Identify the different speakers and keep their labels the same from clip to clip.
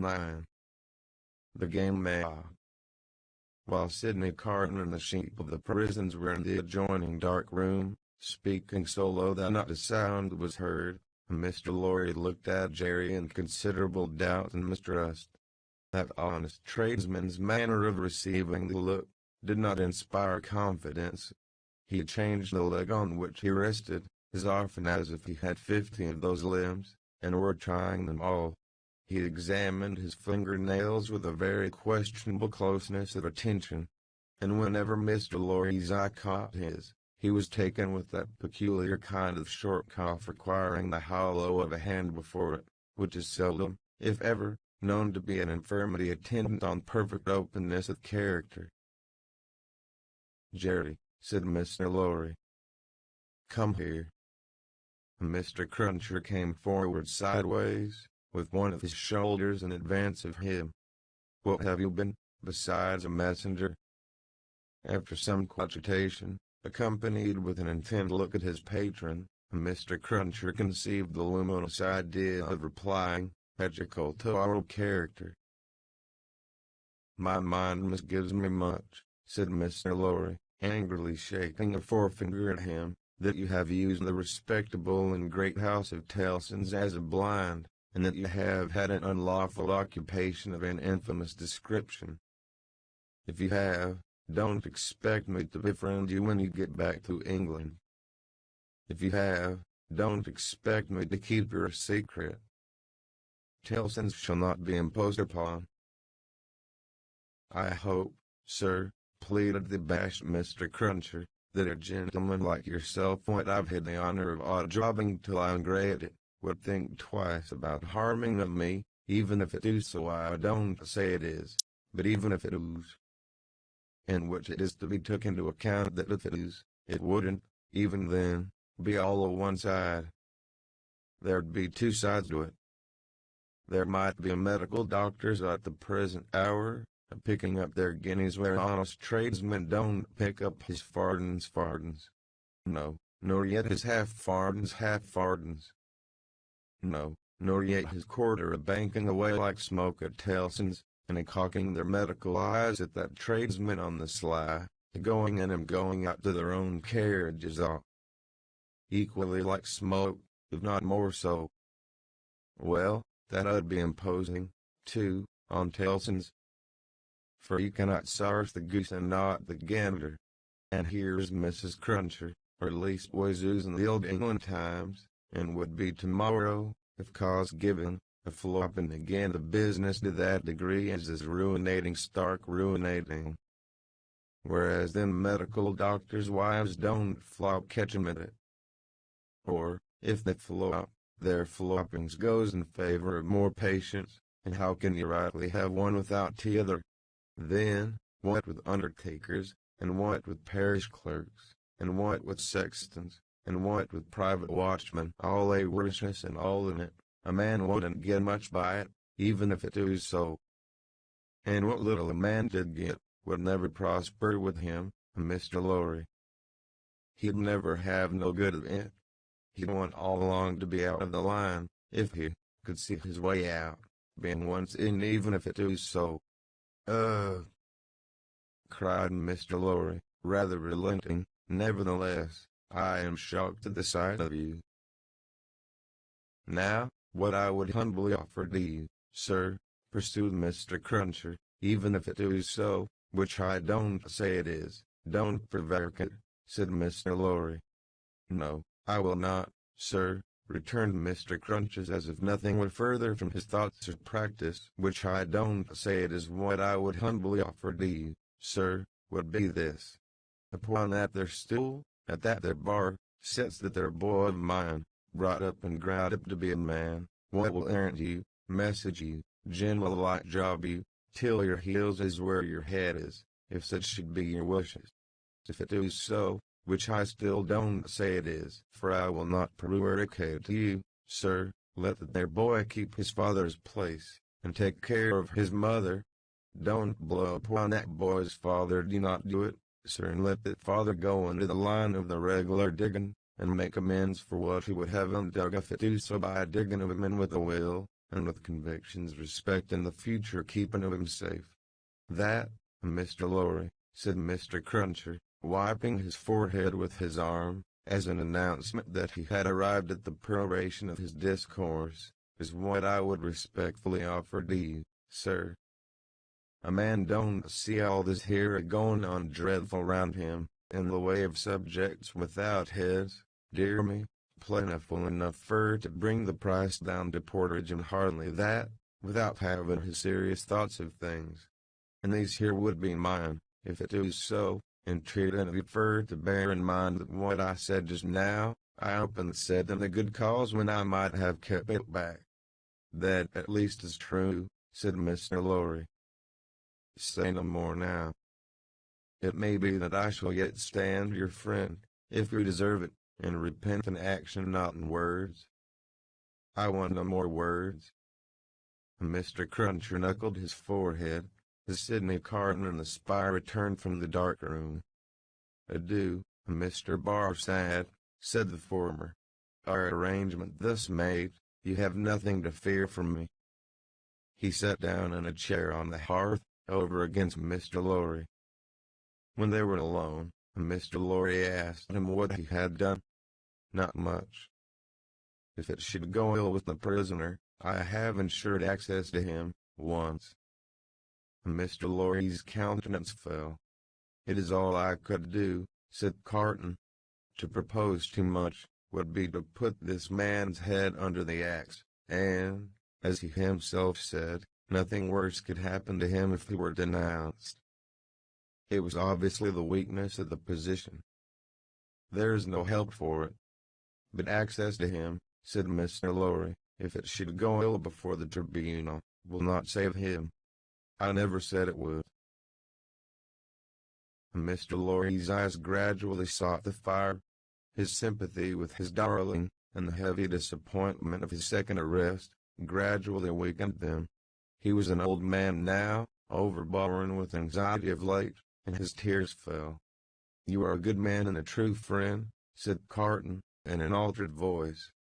Speaker 1: 9. The game may. While Sidney Carton and the sheep of the prisons were in the adjoining dark room, speaking so low that not a sound was heard, Mr. Lorry looked at Jerry in considerable doubt and mistrust. That honest tradesman's manner of receiving the look did not inspire confidence. He changed the leg on which he rested, as often as if he had 50 of those limbs, and were trying them all. He examined his fingernails with a very questionable closeness of attention, and whenever Mr. Lorry's eye caught his, he was taken with that peculiar kind of short cough requiring the hollow of a hand before it, which is seldom, if ever, known to be an infirmity attendant on perfect openness of character. "Jerry," said Mr. Lorry, "come here." Mr. Cruncher came forward sideways, with one of his shoulders in advance of him. "What have you been, besides a messenger?" After some cogitation, accompanied with an intent look at his patron, Mr. Cruncher conceived the luminous idea of replying, "Magical to oral character." "My mind misgives me much," said Mr. Lorry, angrily shaking a forefinger at him, "that you have used the respectable and great house of Tellson's as a blind, and that you have had an unlawful occupation of an infamous description. If you have, don't expect me to befriend you when you get back to England. If you have, don't expect me to keep your secret. Tellson's shall not be imposed upon." "I hope, sir," pleaded the abashed Mr. Cruncher, "that a gentleman like yourself, what I've had the honor of odd jobbing till I'm grey at it, would think twice about harming of me, even if it do so. I don't say it is, but even if it is, in which it is to be took into account that if it is, it wouldn't, even then, be all o' one side. There'd be two sides to it. There might be medical doctors at the present hour, picking up their guineas where honest tradesmen don't pick up his fardens. No, nor yet his half-fardens. No, nor yet his quarter a-banking away like smoke at Tellson's, and a-cocking their medical eyes at that tradesman on the sly, a-going in and going out to their own carriages all equally like smoke, if not more so. Well, that 'ud be imposing, too, on Tellson's. For you cannot sarve the goose and not the gander. And here's Mrs. Cruncher, or leastways oozing the old England times, and would be tomorrow, if cause given, a-flopping again the business to that degree as is ruinating stark ruinating. Whereas them medical doctors' wives don't flop catch 'em at it. Or, if they flop, their floppings goes in favor of more patients, and how can you rightly have one without t'other? Then, what with undertakers, and what with parish clerks, and what with sextons, and what with private watchmen, all a worseness and all in it, a man wouldn't get much by it, even if it do so. And what little a man did get, would never prosper with him, Mr. Lorry. He'd never have no good of it. He'd want all along to be out of the line, if he could see his way out, being once in even if it do so. Cried Mr. Lorry, rather relenting, "Nevertheless, I am shocked at the sight of you. Now, what I would humbly offer to you, sir," pursued Mr. Cruncher, "even if it do so, which I don't say it is, don't prevaricate," said Mr. Lorry. "No, I will not, sir," returned Mr. Cruncher as if nothing were further from his thoughts or practice, "which I don't say it is. What I would humbly offer to you, sir, would be this. Upon that there stool, at that there bar, sets that there boy of mine, brought up and growed up to be a man, what will errant you, message you, general like job you, till your heels is where your head is, if such should be your wishes. If it do so, which I still don't say it is, for I will not prevaricate to you, sir, let that there boy keep his father's place, and take care of his mother. Don't blow upon that boy's father, do not do it, sir, and let that father go into the line of the regular digging, and make amends for what he would have undug if it do so by digging of him in with a will, and with convictions respecting the future keeping of him safe. "That, Mr. Lorry," said Mr. Cruncher, wiping his forehead with his arm, as an announcement that he had arrived at the peroration of his discourse, "is what I would respectfully offer to you, sir. A man don't see all this here a-goin' on dreadful round him, in the way of subjects without heads, dear me, plentiful enough fur to bring the price down to porterage and hardly that, without having his serious thoughts of things. And these here would be mine, if it is so, entreating you fur to bear in mind that what I said just now, I openly said in a good cause when I might have kept it back." "That at least is true," said Mr. Lorry. "Say no more now. It may be that I shall yet stand your friend, if you deserve it, and repent in action not in words." "I want no more words." Mr. Cruncher knuckled his forehead, as Sidney Carton and the spy returned from the dark room. "Adieu, Mr. Barsad," said the former. "Our arrangement thus made, you have nothing to fear from me." He sat down in a chair on the hearth, over against Mr. Lorry. When they were alone, Mr. Lorry asked him what he had done. "Not much. If it should go ill with the prisoner, I have insured access to him, once." Mr. Lorry's countenance fell. "It is all I could do," said Carton. "To propose too much, would be to put this man's head under the axe, and, as he himself said, nothing worse could happen to him if he were denounced." It was obviously the weakness of the position. "There is no help for it." "But access to him," said Mr. Lorry, "if it should go ill before the tribunal, will not save him." "I never said it would." Mr. Lorry's eyes gradually sought the fire. His sympathy with his darling, and the heavy disappointment of his second arrest, gradually weakened them. He was an old man now, overborne with anxiety of late, and his tears fell. "You are a good man and a true friend," said Carton, in an altered voice.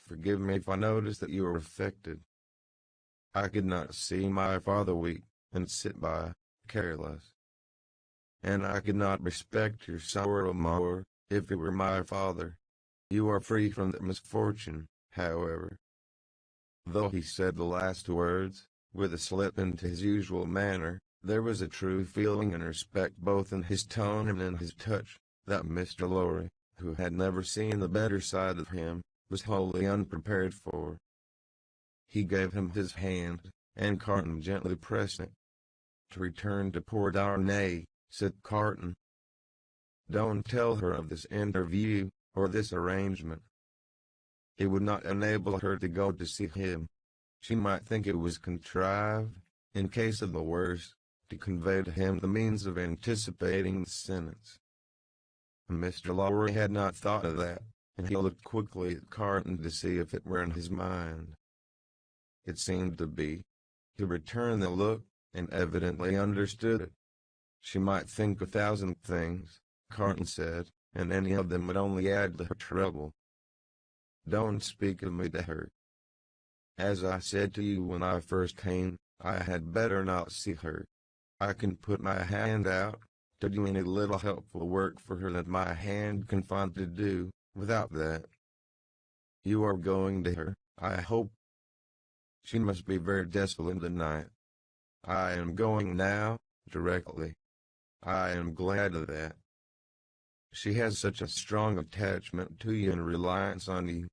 Speaker 1: "Forgive me if I notice that you are affected. I could not see my father weep, and sit by, careless. And I could not respect your sorrow more, if it were my father. You are free from that misfortune, however." Though he said the last words, with a slip into his usual manner, there was a true feeling and respect both in his tone and in his touch, that Mr. Lorry, who had never seen the better side of him, was wholly unprepared for. He gave him his hand, and Carton gently pressed it. "To return to poor Darnay," said Carton. "Don't tell her of this interview, or this arrangement. It would not enable her to go to see him. She might think it was contrived, in case of the worst, to convey to him the means of anticipating the sentence." Mr. Lorry had not thought of that, and he looked quickly at Carton to see if it were in his mind. It seemed to be. He returned the look, and evidently understood it. "She might think 1,000 things," Carton said, "and any of them would only add to her trouble. Don't speak of me to her. As I said to you when I first came, I had better not see her. I can put my hand out, to do any little helpful work for her that my hand can find to do, without that. You are going to her, I hope. She must be very desolate tonight. I am going now, directly. I am glad of that. She has such a strong attachment to you and reliance on you.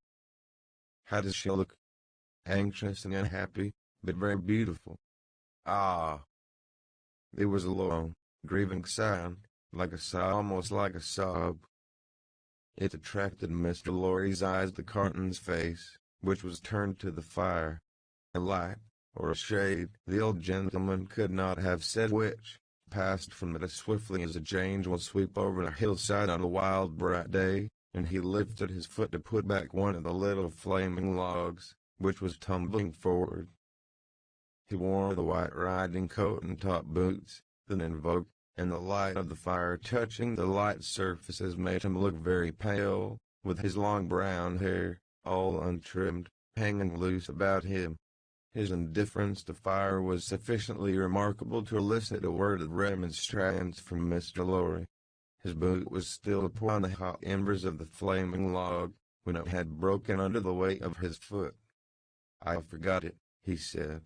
Speaker 1: How does she look? Anxious and unhappy, but very beautiful." "Ah!" It was a low, grieving sound, like a sigh, almost like a sob. It attracted Mr. Lorry's eyes to Carton's face, which was turned to the fire. A light, or a shade, the old gentleman could not have said which, passed from it as swiftly as a change will sweep over a hillside on a wild bright day, and he lifted his foot to put back one of the little flaming logs, which was tumbling forward. He wore the white riding coat and top boots, then invoked, and the light of the fire touching the light surfaces made him look very pale, with his long brown hair, all untrimmed, hanging loose about him. His indifference to fire was sufficiently remarkable to elicit a word of remonstrance from Mr. Lorry. His boot was still upon the hot embers of the flaming log, when it had broken under the weight of his foot. "I forgot it," he said.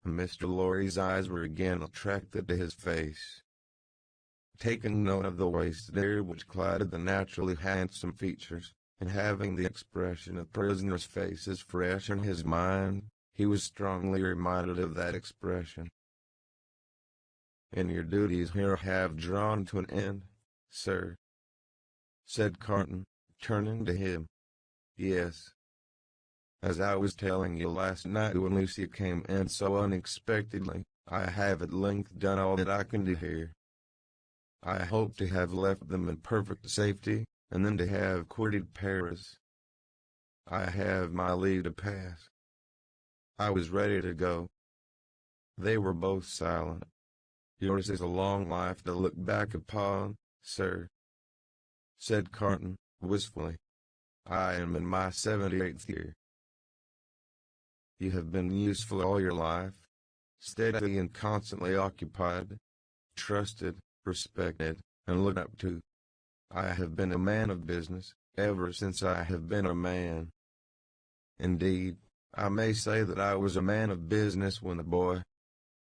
Speaker 1: Mr. Lorry's eyes were again attracted to his face. Taking note of the wasted air which clouded the naturally handsome features, and having the expression of prisoners' faces fresh in his mind, he was strongly reminded of that expression. "And your duties here have drawn to an end, sir?" said Carton, turning to him. "Yes. As I was telling you last night when Lucia came in so unexpectedly, I have at length done all that I can do here. I hope to have left them in perfect safety, and then to have quitted Paris. I have my leave to pass." I was ready to go. They were both silent. "Yours is a long life to look back upon, sir," said Carton, wistfully. "I am in my 78th year." "You have been useful all your life, steadily and constantly occupied, trusted, respected, and looked up to. I have been a man of business, ever since I have been a man. Indeed, I may say that I was a man of business when a boy.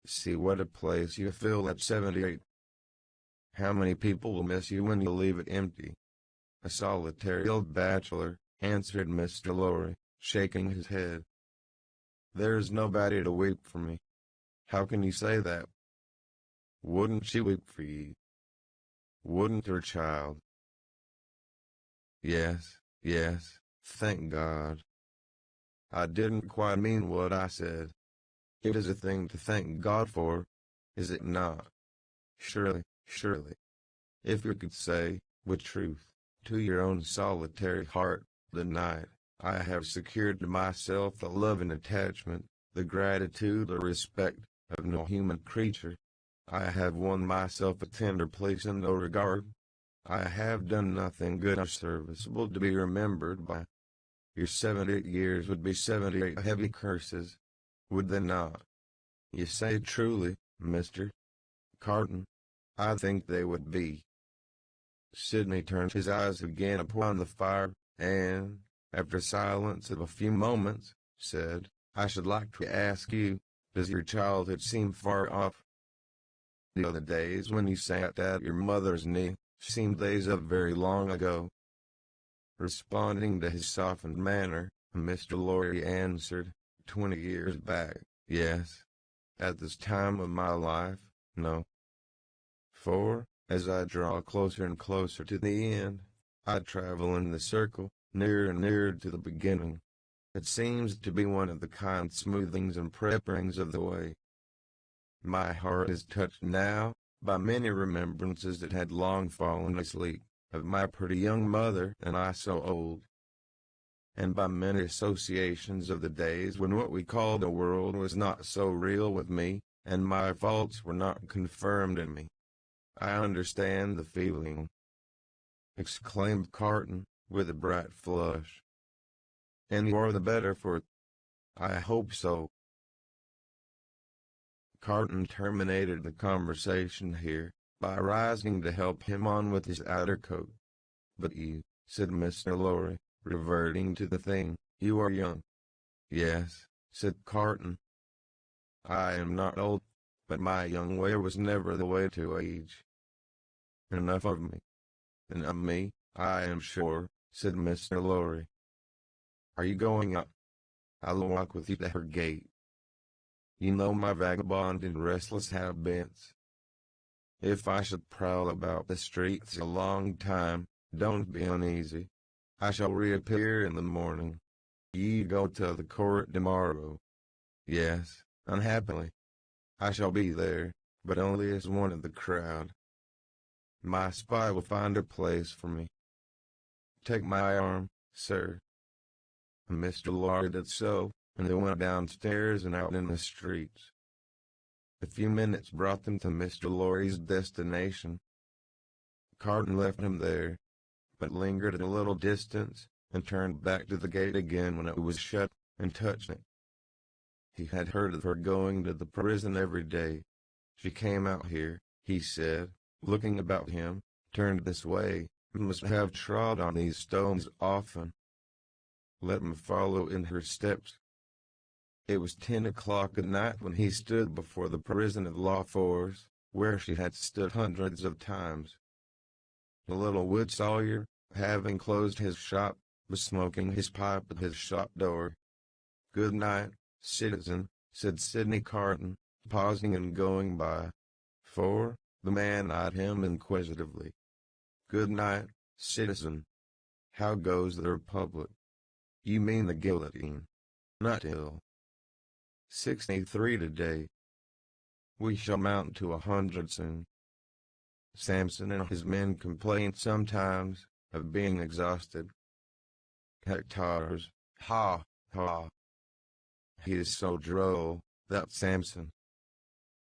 Speaker 1: See what a place you fill at 78. How many people will miss you when you leave it empty?" "A solitary old bachelor," answered Mr. Lorry, shaking his head. "There's nobody to weep for me." "How can you say that?" "Wouldn't she weep for you? Wouldn't her child?" "Yes, yes, thank God. I didn't quite mean what I said. It is a thing to thank God for, is it not? Surely, surely. If you could say, with truth, to your own solitary heart, the night, I have secured to myself the love and attachment, the gratitude or respect, of no human creature. I have won myself a tender place in no regard. I have done nothing good or serviceable to be remembered by. Your 78 years would be 78 heavy curses, would they not? You say truly, Mr. Carton. I think they would be." Sidney turned his eyes again upon the fire, and, after a silence of a few moments, said, "I should like to ask you, does your childhood seem far off? The other days when you sat at your mother's knee, seemed days of very long ago." Responding to his softened manner, Mr. Lorry answered, 20 years back, yes. At this time of my life, no. For, as I draw closer and closer to the end, I travel in the circle, nearer and nearer to the beginning. It seems to be one of the kind smoothings and preparings of the way. My heart is touched now, by many remembrances that had long fallen asleep, of my pretty young mother and I so old, and by many associations of the days when what we called the world was not so real with me, and my faults were not confirmed in me. I understand the feeling," exclaimed Carton, with a bright flush. "And you are the better for it." "I hope so." Carton terminated the conversation here, by rising to help him on with his outer coat. "But you," said Mr. Lorry, reverting to the thing, "you are young." "Yes," said Carton. "I am not old, but my young way was never the way to age." "Enough of me." "And of me, I am sure," said Mr. Lorry. "Are you going up?" "I'll walk with you to her gate. You know my vagabond and restless habits. If I should prowl about the streets a long time, don't be uneasy. I shall reappear in the morning. Ye go to the court tomorrow." "Yes, unhappily. I shall be there, but only as one of the crowd. My spy will find a place for me. Take my arm, sir." Mr. Lorry did so, and they went downstairs and out in the streets. A few minutes brought them to Mr. Lorry's destination. Carton left him there, but lingered at a little distance, and turned back to the gate again when it was shut, and touched it. He had heard of her going to the prison every day. She came out here, he said, looking about him, turned this way, and must have trod on these stones often. Let me follow in her steps. It was 10 o'clock at night when he stood before the prison of La Force, where she had stood hundreds of times. The little wood sawyer, having closed his shop, was smoking his pipe at his shop door. "Good night, citizen," said Sidney Carton, pausing and going by. "For?" The man eyed him inquisitively. "Good night, citizen. How goes the Republic?" "You mean the guillotine?" "Not ill." 63 today. We shall mount to 100 soon. Samson and his men complain sometimes of being exhausted. Hectares, ha, ha. He is so droll, that Samson.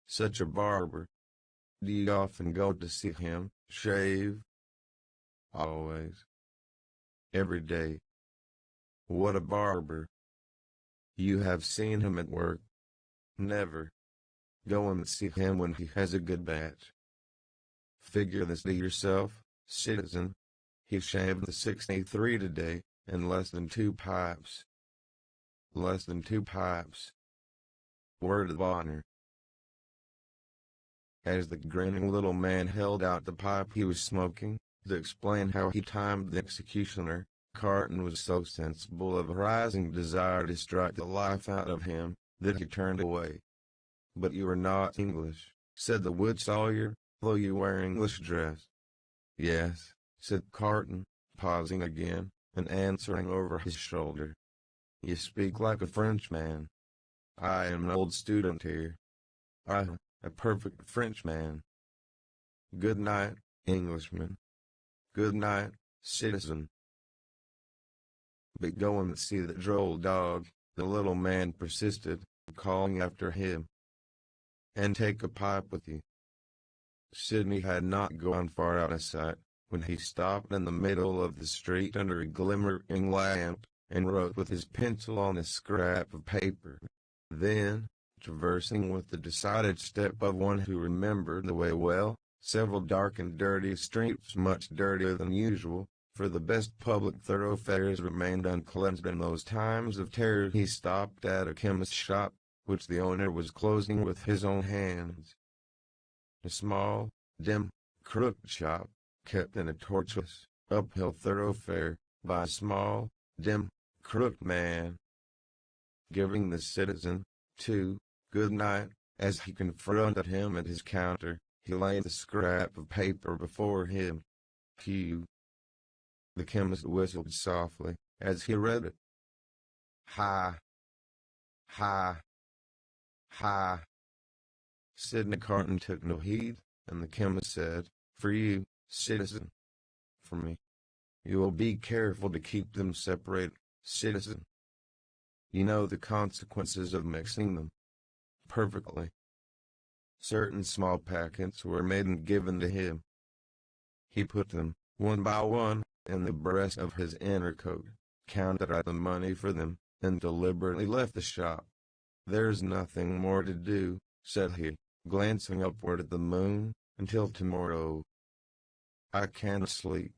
Speaker 1: Such a barber. Do you often go to see him shave? Always. Every day. What a barber. You have seen him at work? Never. Go and see him when he has a good batch. Figure this to yourself, citizen. He shaved the 63 today, and less than 2 pipes. Less than 2 pipes. Word of honor. As the grinning little man held out the pipe he was smoking, to explain how he timed the executioner, Carton was so sensible of a rising desire to strike the life out of him, that he turned away. "But you are not English," said the wood sawyer, "though you wear English dress." "Yes," said Carton, pausing again, and answering over his shoulder. "You speak like a Frenchman. I am an old student here. I, a perfect Frenchman. Good night, Englishman. Good night, citizen." "But go and see that droll dog," the little man persisted, calling after him. "And take a pipe with you." Sidney had not gone far out of sight, when he stopped in the middle of the street under a glimmering lamp, and wrote with his pencil on a scrap of paper. Then, traversing with the decided step of one who remembered the way well, several dark and dirty streets much dirtier than usual, for the best public thoroughfares remained uncleansed in those times of terror, he stopped at a chemist's shop, which the owner was closing with his own hands. A small, dim, crooked shop, kept in a tortuous, uphill thoroughfare, by a small, dim, crooked man. Giving the citizen, too, good night, as he confronted him at his counter, he laid the scrap of paper before him. "Phew." The chemist whistled softly, as he read it. "Ha! Ha! Ha!" Sidney Carton took no heed, and the chemist said, "For you, citizen. For me. You will be careful to keep them separate, citizen. You know the consequences of mixing them." "Perfectly." Certain small packets were made and given to him. He put them, one by one, in the breast of his inner coat, counted out the money for them, and deliberately left the shop. "There's nothing more to do," said he, glancing upward at the moon, "until tomorrow. I can't sleep."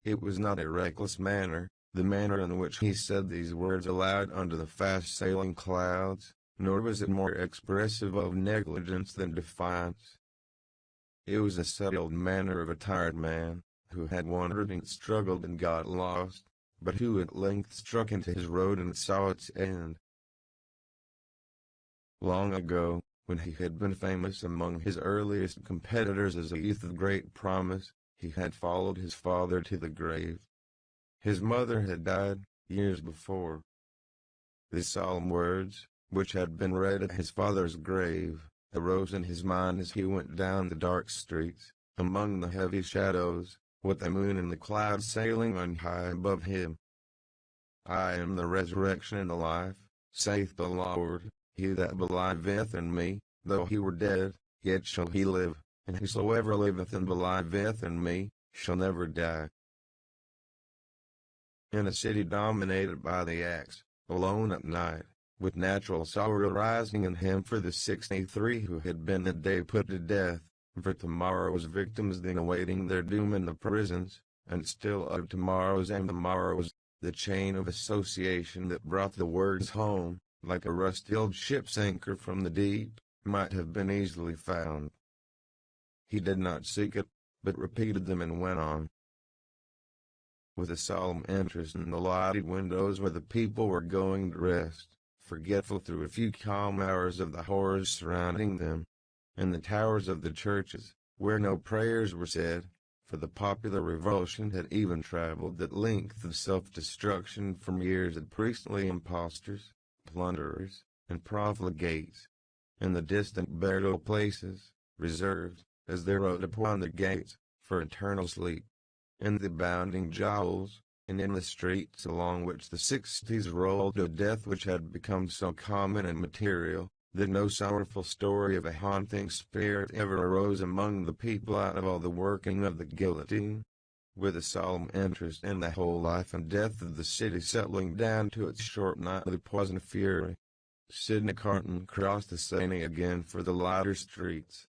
Speaker 1: It was not a reckless manner, the manner in which he said these words aloud under the fast-sailing clouds, nor was it more expressive of negligence than defiance. It was a settled manner of a tired man, who had wandered and struggled and got lost, but who at length struck into his road and saw its end. Long ago, when he had been famous among his earliest competitors as a youth of great promise, he had followed his father to the grave. His mother had died, years before. The solemn words, which had been read at his father's grave, arose in his mind as he went down the dark streets, among the heavy shadows, with the moon and the clouds sailing on high above him. "I am the resurrection and the life, saith the Lord. He that believeth in me, though he were dead, yet shall he live, and whosoever liveth and believeth in me, shall never die." In a city dominated by the axe, alone at night, with natural sorrow rising in him for the 63 who had been a day put to death, for tomorrow's victims then awaiting their doom in the prisons, and still of tomorrows and the morrows, the chain of association that brought the words home, like a rusty old ship's anchor from the deep, might have been easily found. He did not seek it, but repeated them and went on. With a solemn interest in the lighted windows where the people were going to rest, forgetful through a few calm hours of the horrors surrounding them, in the towers of the churches, where no prayers were said, for the popular revulsion had even traveled that length of self-destruction from years of priestly impostors, plunderers, and profligates, in the distant burial places, reserved, as they wrote upon the gates, for eternal sleep, in the bounding jowls, and in the streets along which the 60s rolled a death which had become so common and material, that no sorrowful story of a haunting spirit ever arose among the people out of all the working of the guillotine. With a solemn interest in the whole life and death of the city settling down to its short nightly poison fury, Sidney Carton crossed the Seine again for the lighter streets.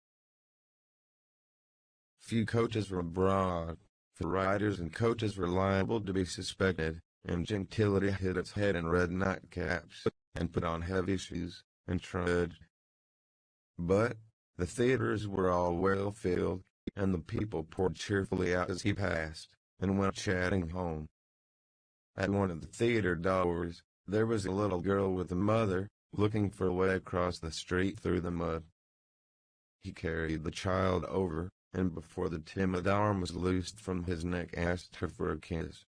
Speaker 1: Few coaches were abroad, for riders and coaches were liable to be suspected, and gentility hid its head in red nightcaps, and put on heavy shoes, and trudged. But the theaters were all well filled, and the people poured cheerfully out as he passed, and went chatting home. At one of the theater doors, there was a little girl with a mother, looking for a way across the street through the mud. He carried the child over, and before the timid arm was loosed from his neck asked her for a kiss.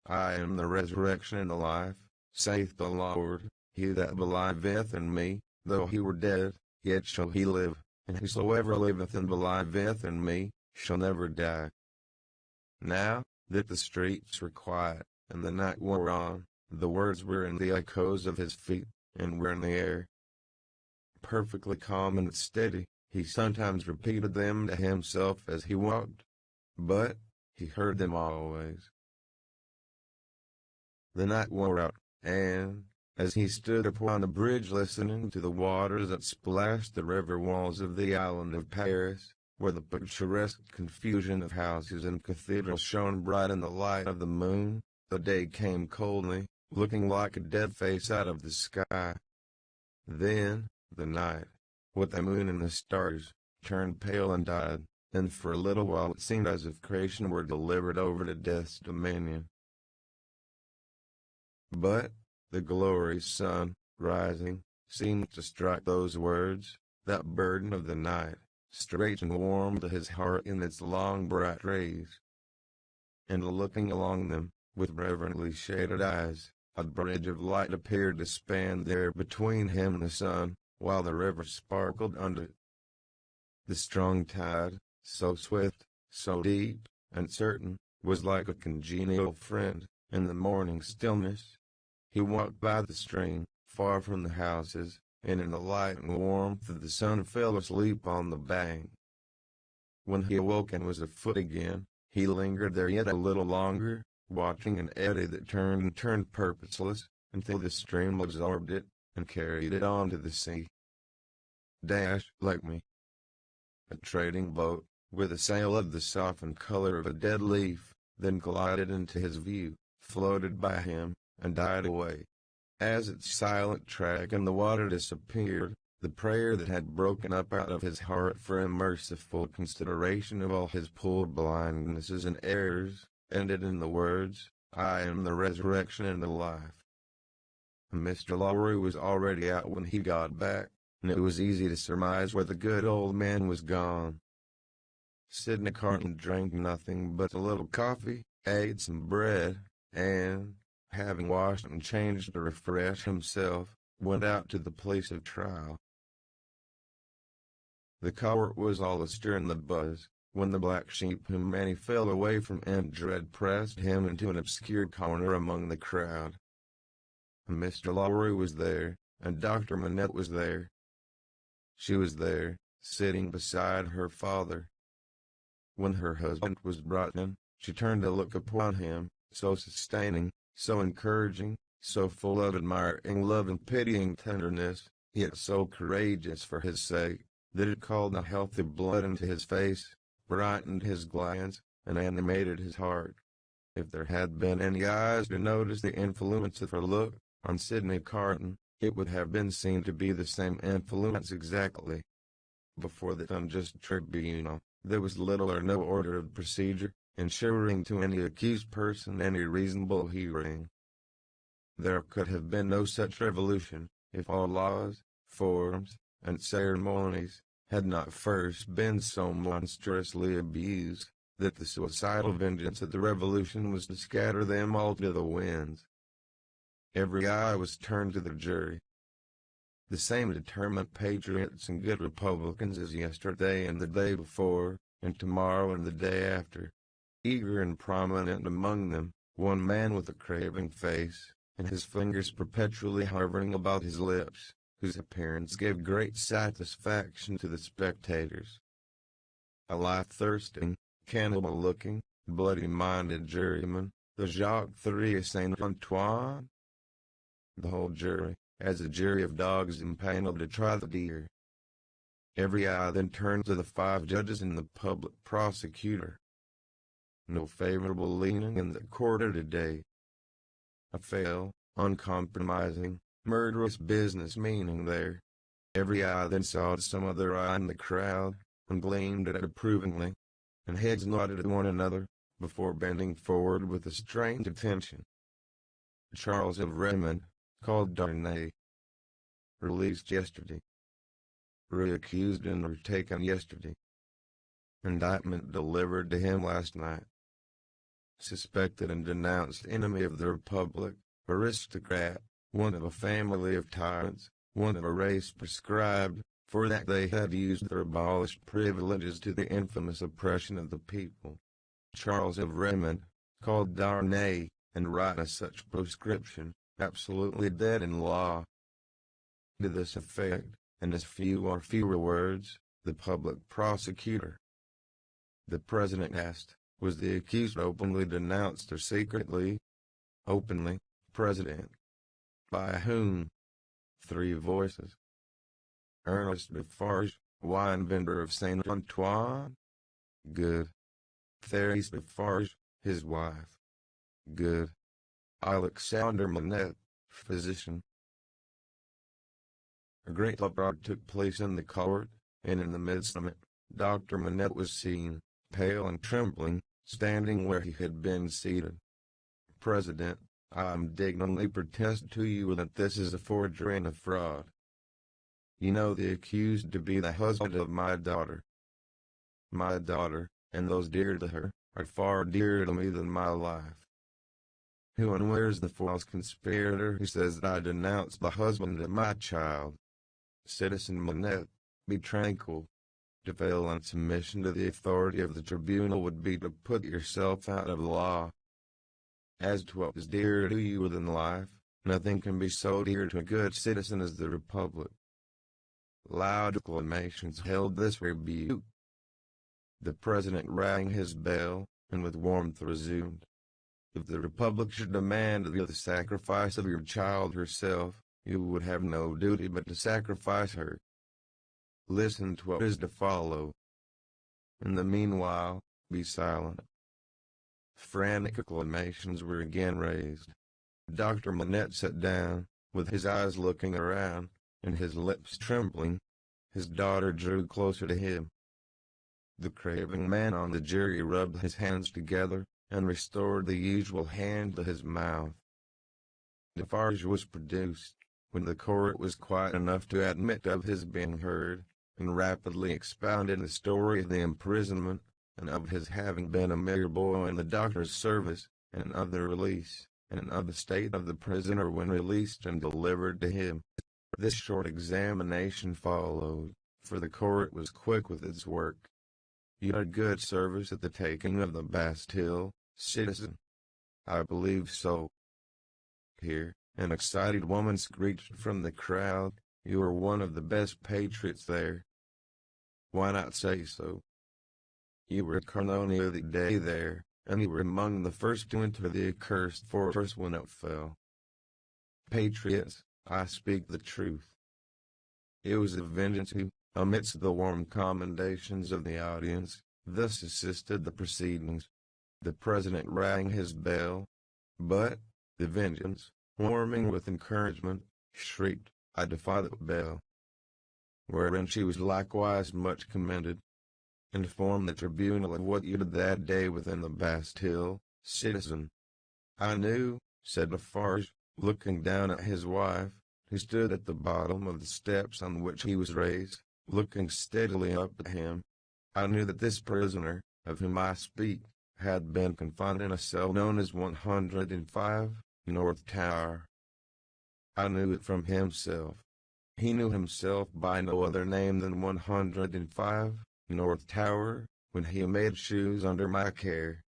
Speaker 1: I am the resurrection and the life, saith the Lord. He that believeth in me, though he were dead, yet shall he live, and whosoever liveth and believeth in me, shall never die. Now, that the streets were quiet, and the night wore on, the words were in the echoes of his feet, and were in the air. Perfectly calm and steady, he sometimes repeated them to himself as he walked, but he heard them always. The night wore out, and, as he stood upon the bridge listening to the waters that splashed the river walls of the island of Paris, where the picturesque confusion of houses and cathedrals shone bright in the light of the moon, the day came coldly, looking like a dead face out of the sky. Then, the night, with the moon and the stars, turned pale and died, and for a little while it seemed as if creation were delivered over to death's dominion. But the glorious sun, rising, seemed to strike those words, that burden of the night, straight and warm to his heart in its long bright rays. And looking along them, with reverently shaded eyes, a bridge of light appeared to span there between him and the sun, while the river sparkled under it. The strong tide, so swift, so deep, and certain, was like a congenial friend, in the morning stillness. He walked by the stream, far from the houses, and in the light and warmth of the sun fell asleep on the bank. When he awoke and was afoot again, he lingered there yet a little longer, watching an eddy that turned and turned purposeless, until the stream absorbed it, and carried it on to the sea. Dash, like me. A trading boat, with a sail of the softened color of a dead leaf, then glided into his view, floated by him, and died away. As its silent track in the water disappeared, the prayer that had broken up out of his heart for a merciful consideration of all his poor blindnesses and errors, ended in the words, I am the resurrection and the life. Mr. Lowry was already out when he got back, and it was easy to surmise where the good old man was gone. Sidney Carton drank nothing but a little coffee, ate some bread, and, having washed and changed to refresh himself, went out to the place of trial. The court was all astir in the buzz, when the black sheep whom many fell away from and dread pressed him into an obscure corner among the crowd. Mr. Lowry was there, and Dr. Manette was there. She was there, sitting beside her father. When her husband was brought in, she turned to look upon him, so sustaining, so encouraging, so full of admiring love and pitying tenderness, yet so courageous for his sake, that it called the healthy blood into his face, brightened his glance, and animated his heart. If there had been any eyes to notice the influence of her look on Sidney Carton, it would have been seen to be the same influence exactly. Before the unjust tribunal, there was little or no order of procedure, ensuring to any accused person any reasonable hearing. There could have been no such revolution, if all laws, forms, and ceremonies had not first been so monstrously abused, that the suicidal vengeance of the revolution was to scatter them all to the winds. Every eye was turned to the jury. The same determined patriots and good Republicans as yesterday and the day before, and tomorrow and the day after. Eager and prominent among them, one man with a craving face, and his fingers perpetually hovering about his lips, whose appearance gave great satisfaction to the spectators. A life-thirsting, cannibal-looking, bloody-minded juryman, the Jacques III Saint Antoine. The whole jury, as a jury of dogs impaneled to try the deer. Every eye then turned to the 5 judges and the public prosecutor. No favorable leaning in the court of today. A fail, uncompromising, murderous business meaning there. Every eye then saw some other eye in the crowd, and gleamed at it approvingly, and heads nodded at one another, before bending forward with a strained attention. Charles of Raymond, called Darnay, released yesterday. Reaccused and retaken yesterday. Indictment delivered to him last night. Suspected and denounced enemy of the Republic, aristocrat, one of a family of tyrants, one of a race prescribed, for that they had used their abolished privileges to the infamous oppression of the people. Charles of Raymond, called Darnay, and write as such proscription, absolutely dead in law. To this effect, in as few or fewer words, the public prosecutor. The president asked, was the accused openly denounced or secretly? Openly, President. By whom? 3 voices. Ernest Defarge, wine vendor of Saint Antoine. Good. Thérèse Defarge, his wife. Good. Alexander Manette, physician. A great uproar took place in the court, and in the midst of it, Dr. Manette was seen, pale and trembling, standing where he had been seated. President, I indignantly protest to you that this is a forgery and a fraud. You know the accused to be the husband of my daughter. My daughter, and those dear to her, are far dearer to me than my life. Who and where is the false conspirator who says that I denounce the husband of my child? Citizen Manette, be tranquil. To fail on submission to the authority of the tribunal would be to put yourself out of law. As to what is dearer to you than life, nothing can be so dear to a good citizen as the Republic. Loud acclamations held this rebuke. The president rang his bell, and with warmth resumed. If the Republic should demand of you the sacrifice of your child herself, you would have no duty but to sacrifice her. Listen to what is to follow. In the meanwhile, be silent. Frantic acclamations were again raised. Dr. Manette sat down, with his eyes looking around, and his lips trembling. His daughter drew closer to him. The craving man on the jury rubbed his hands together, and restored the usual hand to his mouth. Defarge was produced, when the court was quiet enough to admit of his being heard, and rapidly expounded the story of the imprisonment, and of his having been a mere boy in the doctor's service, and of the release, and of the state of the prisoner when released and delivered to him. This short examination followed, for the court was quick with its work. You had good service at the taking of the Bastille, citizen. I believe so. Here, an excited woman screeched from the crowd, you are one of the best patriots there. Why not say so? You were Carnonia the day there, and you were among the first to enter the accursed fortress when it fell. Patriots, I speak the truth. It was the vengeance who, amidst the warm commendations of the audience, thus assisted the proceedings. The president rang his bell, but the vengeance, warming with encouragement, shrieked, "I defy the bell," wherein she was likewise much commended. Inform the tribunal of what you did that day within the Bastille, citizen. I knew, said Lafarge, looking down at his wife, who stood at the bottom of the steps on which he was raised, looking steadily up at him. I knew that this prisoner, of whom I speak, had been confined in a cell known as 105, North Tower. I knew it from himself. He knew himself by no other name than 105, North Tower, when he made shoes under my care.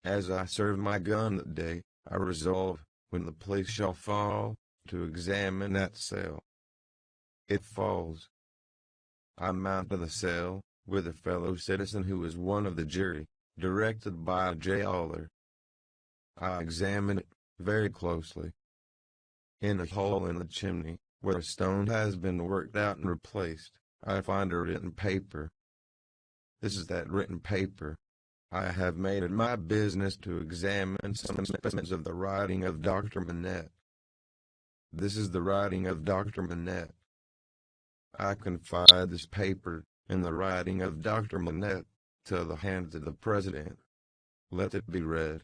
Speaker 1: As I served my gun that day, I resolved, when the police shall fall, to examine that cell. It falls. I mount to the cell, with a fellow citizen who was one of the jury, directed by a jailer. I examine it, very closely. In a hole in the chimney, where a stone has been worked out and replaced, I find a written paper. This is that written paper. I have made it my business to examine some specimens of the writing of Dr. Manette. This is the writing of Dr. Manette. I confide this paper, in the writing of Dr. Manette, to the hands of the president. Let it be read.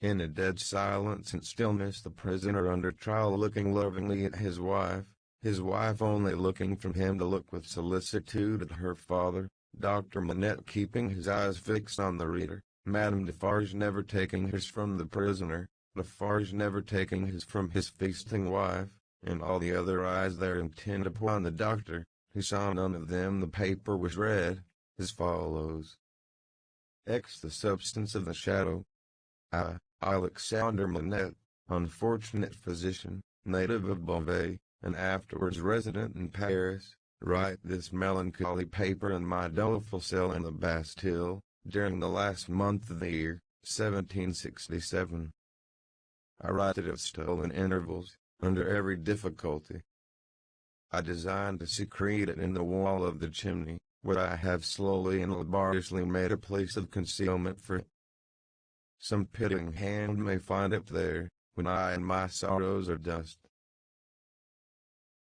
Speaker 1: In a dead silence and stillness, the prisoner under trial looking lovingly at his wife only looking from him to look with solicitude at her father, Dr. Manette keeping his eyes fixed on the reader, Madame Defarge never taking hers from the prisoner, Defarge never taking his from his feasting wife, and all the other eyes there intent upon the doctor, who saw none of them. The paper was read, as follows. X. The substance of the shadow. I, Alexander Manette, unfortunate physician, native of Beauvais, and afterwards resident in Paris, write this melancholy paper in my doleful cell in the Bastille, during the last month of the year, 1767. I write it at stolen intervals, under every difficulty. I design to secrete it in the wall of the chimney, where I have slowly and laboriously made a place of concealment for it. Some pitying hand may find it there, when I and my sorrows are dust.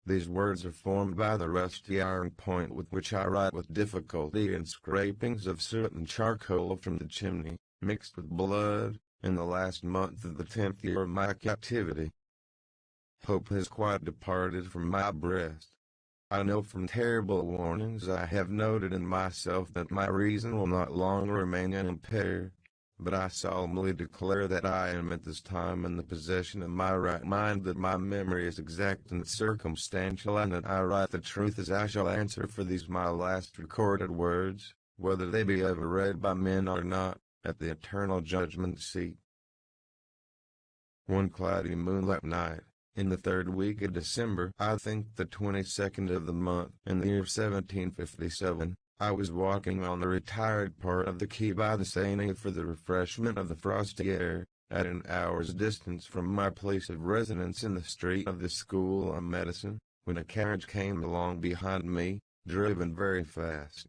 Speaker 1: These words are formed by the rusty iron point with which I write with difficulty, and scrapings of soot and charcoal from the chimney, mixed with blood, in the last month of the 10th year of my captivity. Hope has quite departed from my breast. I know from terrible warnings I have noted in myself that my reason will not long remain unimpaired, but I solemnly declare that I am at this time in the possession of my right mind, that my memory is exact and circumstantial, and that I write the truth as I shall answer for these my last recorded words, whether they be ever read by men or not, at the eternal judgment seat. One cloudy moonlight night, in the 3rd week of December, I think the 22nd of the month, in the year 1757, I was walking on the retired part of the quay by the Seine for the refreshment of the frosty air, at an hour's distance from my place of residence in the street of the School of Medicine, when a carriage came along behind me, driven very fast.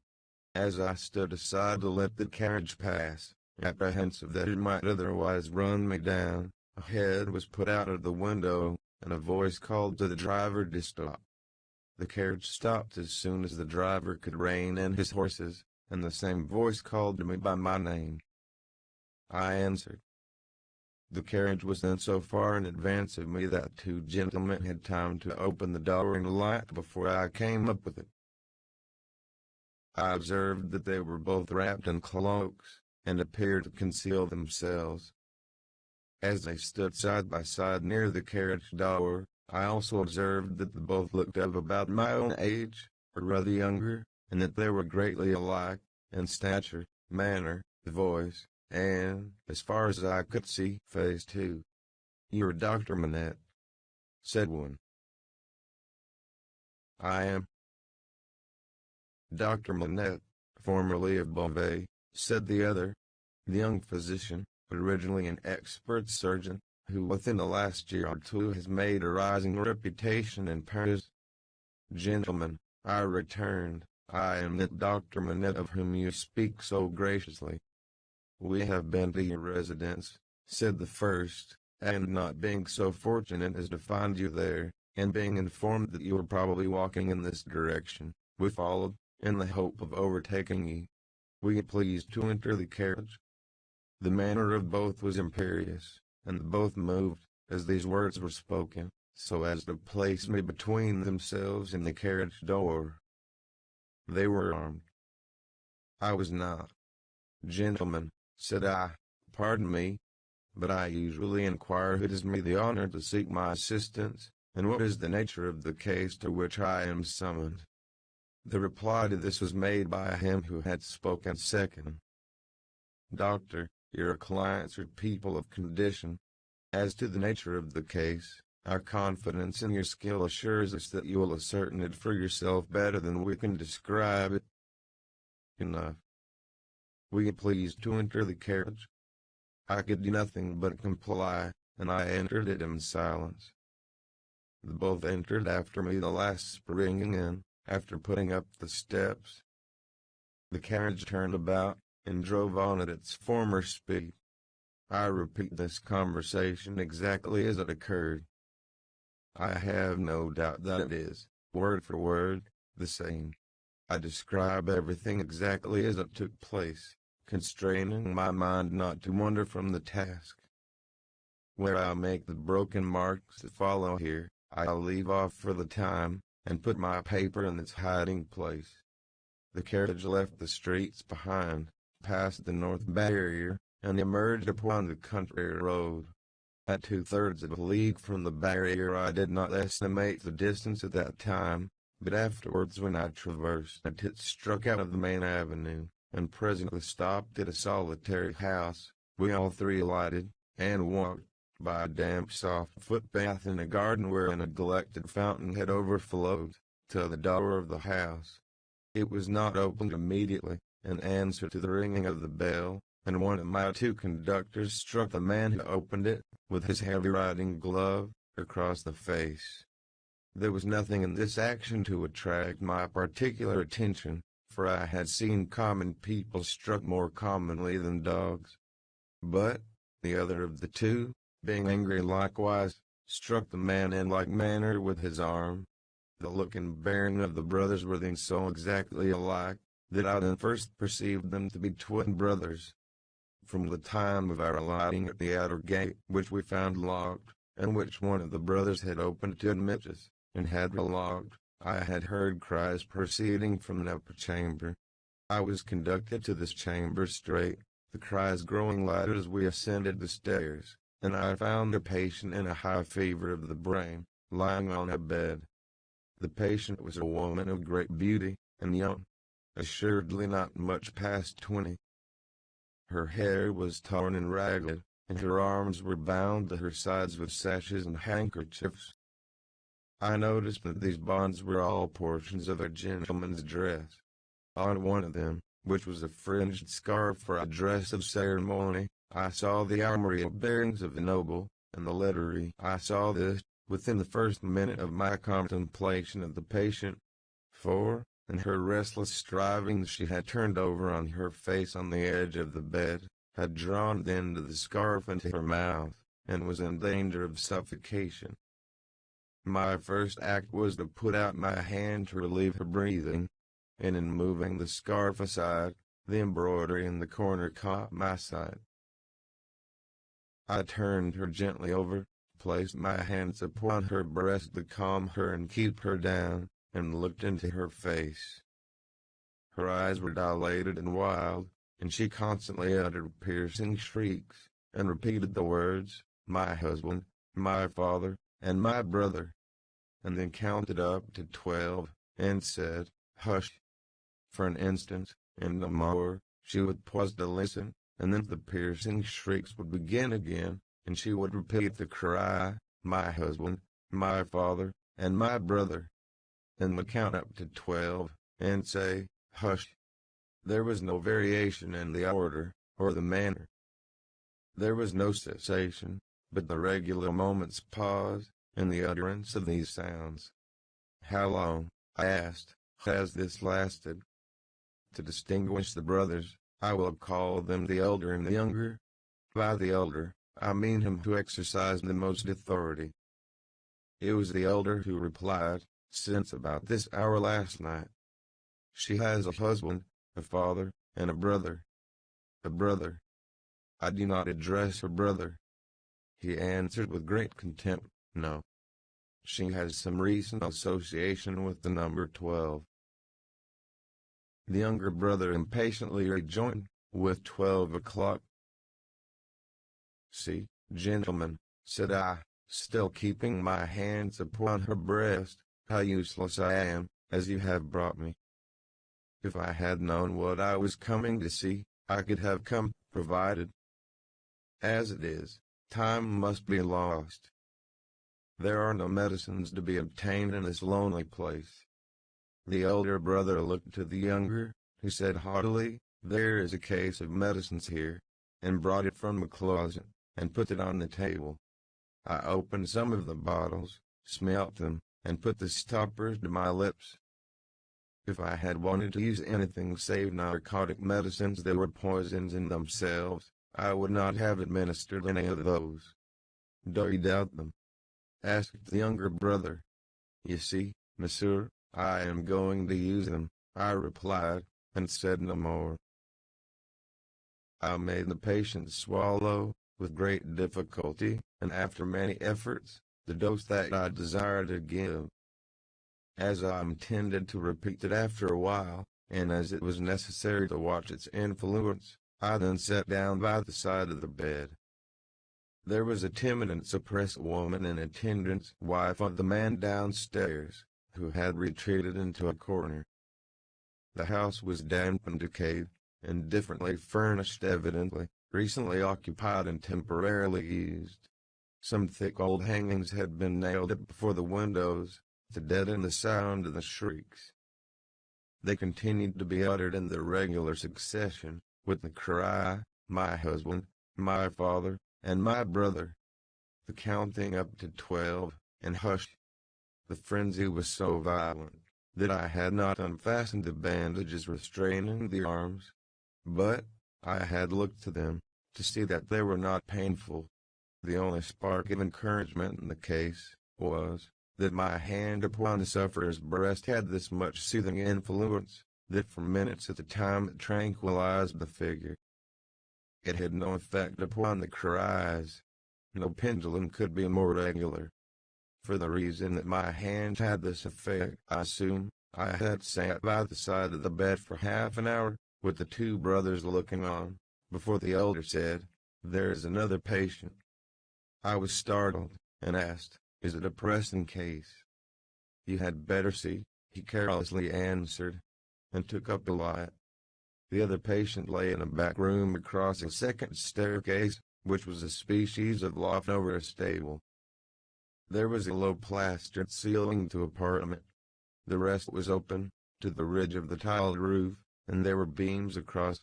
Speaker 1: As I stood aside to let the carriage pass, apprehensive that it might otherwise run me down, a head was put out of the window, and a voice called to the driver to stop. The carriage stopped as soon as the driver could rein in his horses, and the same voice called to me by my name. I answered. The carriage was then so far in advance of me that 2 gentlemen had time to open the door and light before I came up with it. I observed that they were both wrapped in cloaks, and appeared to conceal themselves. As they stood side by side near the carriage door, I also observed that they both looked of about my own age, or rather younger, and that they were greatly alike, in stature, manner, voice, and, as far as I could see, face too. "You are Dr. Manette," said one. "I am Dr. Manette, formerly of Beauvais," said the other. The young physician, originally an expert surgeon, who within the last year or two has made a rising reputation in Paris. "Gentlemen," I returned, "I am that Dr. Manette of whom you speak so graciously." "We have been to your residence," said the first, "and not being so fortunate as to find you there, and being informed that you were probably walking in this direction, we followed, in the hope of overtaking you. Will you please to enter the carriage?" The manner of both was imperious, and both moved, as these words were spoken, so as to place me between themselves and the carriage door. They were armed. I was not. "Gentlemen," said I, "pardon me, but I usually inquire who does me the honor to seek my assistance, and what is the nature of the case to which I am summoned?" The reply to this was made by him who had spoken second. "Doctor, your clients are people of condition. As to the nature of the case, our confidence in your skill assures us that you will ascertain it for yourself better than we can describe it." "Enough. Will you please to enter the carriage?" I could do nothing but comply, and I entered it in silence. They both entered after me, the last springing in, after putting up the steps. The carriage turned about, and drove on at its former speed. I repeat this conversation exactly as it occurred. I have no doubt that it is, word for word, the same. I describe everything exactly as it took place, constraining my mind not to wander from the task. Where I make the broken marks that follow here, I'll leave off for the time, and put my paper in its hiding place. The carriage left the streets behind, passed the north barrier, and emerged upon the country road. At 2/3 of a league from the barrier I did not estimate the distance at that time, but afterwards when I traversed it struck out of the main avenue, and presently stopped at a solitary house. We all three alighted, and walked, by a damp soft footpath in a garden where a neglected fountain had overflowed, to the door of the house. It was not opened immediately, in answer to the ringing of the bell, and one of my two conductors struck the man who opened it, with his heavy riding glove, across the face. There was nothing in this action to attract my particular attention, for I had seen common people struck more commonly than dogs. But, the other of the two, being angry likewise, struck the man in like manner with his arm. The look and bearing of the brothers were then so exactly alike, that I then first perceived them to be twin brothers. From the time of our alighting at the outer gate, which we found locked, and which one of the brothers had opened to admit us, and had relocked, I had heard cries proceeding from an upper chamber. I was conducted to this chamber straight, the cries growing louder as we ascended the stairs, and I found a patient in a high fever of the brain, lying on a bed. The patient was a woman of great beauty, and young, assuredly not much past 20. Her hair was torn and ragged, and her arms were bound to her sides with sashes and handkerchiefs. I noticed that these bonds were all portions of a gentleman's dress. On one of them, which was a fringed scarf for a dress of ceremony, I saw the armorial bearings of a noble, and the lettering. I saw this, within the first minute of my contemplation of the patient, for, in her restless strivings she had turned over on her face on the edge of the bed, had drawn the end of the scarf into her mouth, and was in danger of suffocation. My first act was to put out my hand to relieve her breathing, and in moving the scarf aside, the embroidery in the corner caught my sight. I turned her gently over, placed my hands upon her breast to calm her and keep her down, and looked into her face. Her eyes were dilated and wild, and she constantly uttered piercing shrieks, and repeated the words, "My husband, my father, and my brother," and then counted up to 12, and said, "Hush." For an instant, and no more, she would pause to listen, and then the piercing shrieks would begin again, and she would repeat the cry, "My husband, my father, and my brother," and would count up to 12, and say, "Hush." There was no variation in the order, or the manner. There was no cessation, but the regular moment's pause, in the utterance of these sounds. "How long," I asked, "has this lasted?" To distinguish the brothers, I will call them the elder and the younger. By the elder, I mean him who exercised the most authority. It was the elder who replied, "Since about this hour last night. She has a husband, a father, and a brother." "A brother?" "I do not address her brother," he answered with great contempt. "No. She has some recent association with the number 12. The younger brother impatiently rejoined, "With 12 o'clock. "See, gentlemen," said I, still keeping my hands upon her breast, "how useless I am, as you have brought me. If I had known what I was coming to see, I could have come, provided. As it is, time must be lost. There are no medicines to be obtained in this lonely place." The elder brother looked to the younger, who said haughtily, "There is a case of medicines here," and brought it from the closet, and put it on the table. I opened some of the bottles, smelt them, and put the stoppers to my lips. If I had wanted to use anything save narcotic medicines that were poisons in themselves, I would not have administered any of those. "Do you doubt them?" asked the younger brother. "You see, monsieur, I am going to use them," I replied, and said no more. I made the patient swallow, with great difficulty, and after many efforts, the dose that I desired to give. As I intended to repeat it after a while, and as it was necessary to watch its influence, I then sat down by the side of the bed. There was a timid and suppressed woman in attendance, wife of the man downstairs, who had retreated into a corner. The house was damp and decayed, indifferently furnished evidently, recently occupied and temporarily used. Some thick old hangings had been nailed up before the windows, to deaden the sound of the shrieks. They continued to be uttered in the regular succession, with the cry, "My husband, my father, and my brother," the counting up to 12, and hush. The frenzy was so violent, that I had not unfastened the bandages restraining the arms. But I had looked to them, to see that they were not painful. The only spark of encouragement in the case, was, that my hand upon the sufferer's breast had this much soothing influence, that for minutes at a time it tranquilized the figure. It had no effect upon the cries. No pendulum could be more regular. For the reason that my hand had this effect, I assume, I had sat by the side of the bed for half an hour, with the two brothers looking on, before the elder said, "There is another patient." I was startled, and asked, "Is it a pressing case?" "You had better see," he carelessly answered, and took up a light. The other patient lay in a back room across a second staircase, which was a species of loft over a stable. There was a low plastered ceiling to apartment. The rest was open, to the ridge of the tiled roof, and there were beams across.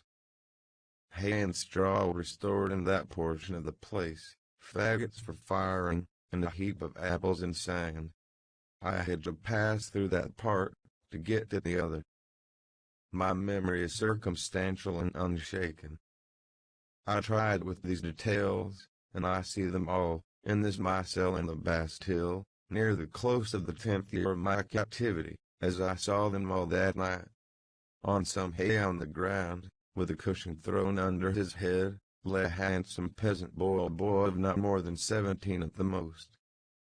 Speaker 1: Hay and straw were stored in that portion of the place, faggots for firing, and a heap of apples and sand. I had to pass through that part, to get to the other. My memory is circumstantial and unshaken. I tried with these details, and I see them all, in this my cell in the Bastille, near the close of the 10th year of my captivity, as I saw them all that night. On some hay on the ground, with a cushion thrown under his head, lay a handsome peasant boy, of not more than 17 at the most.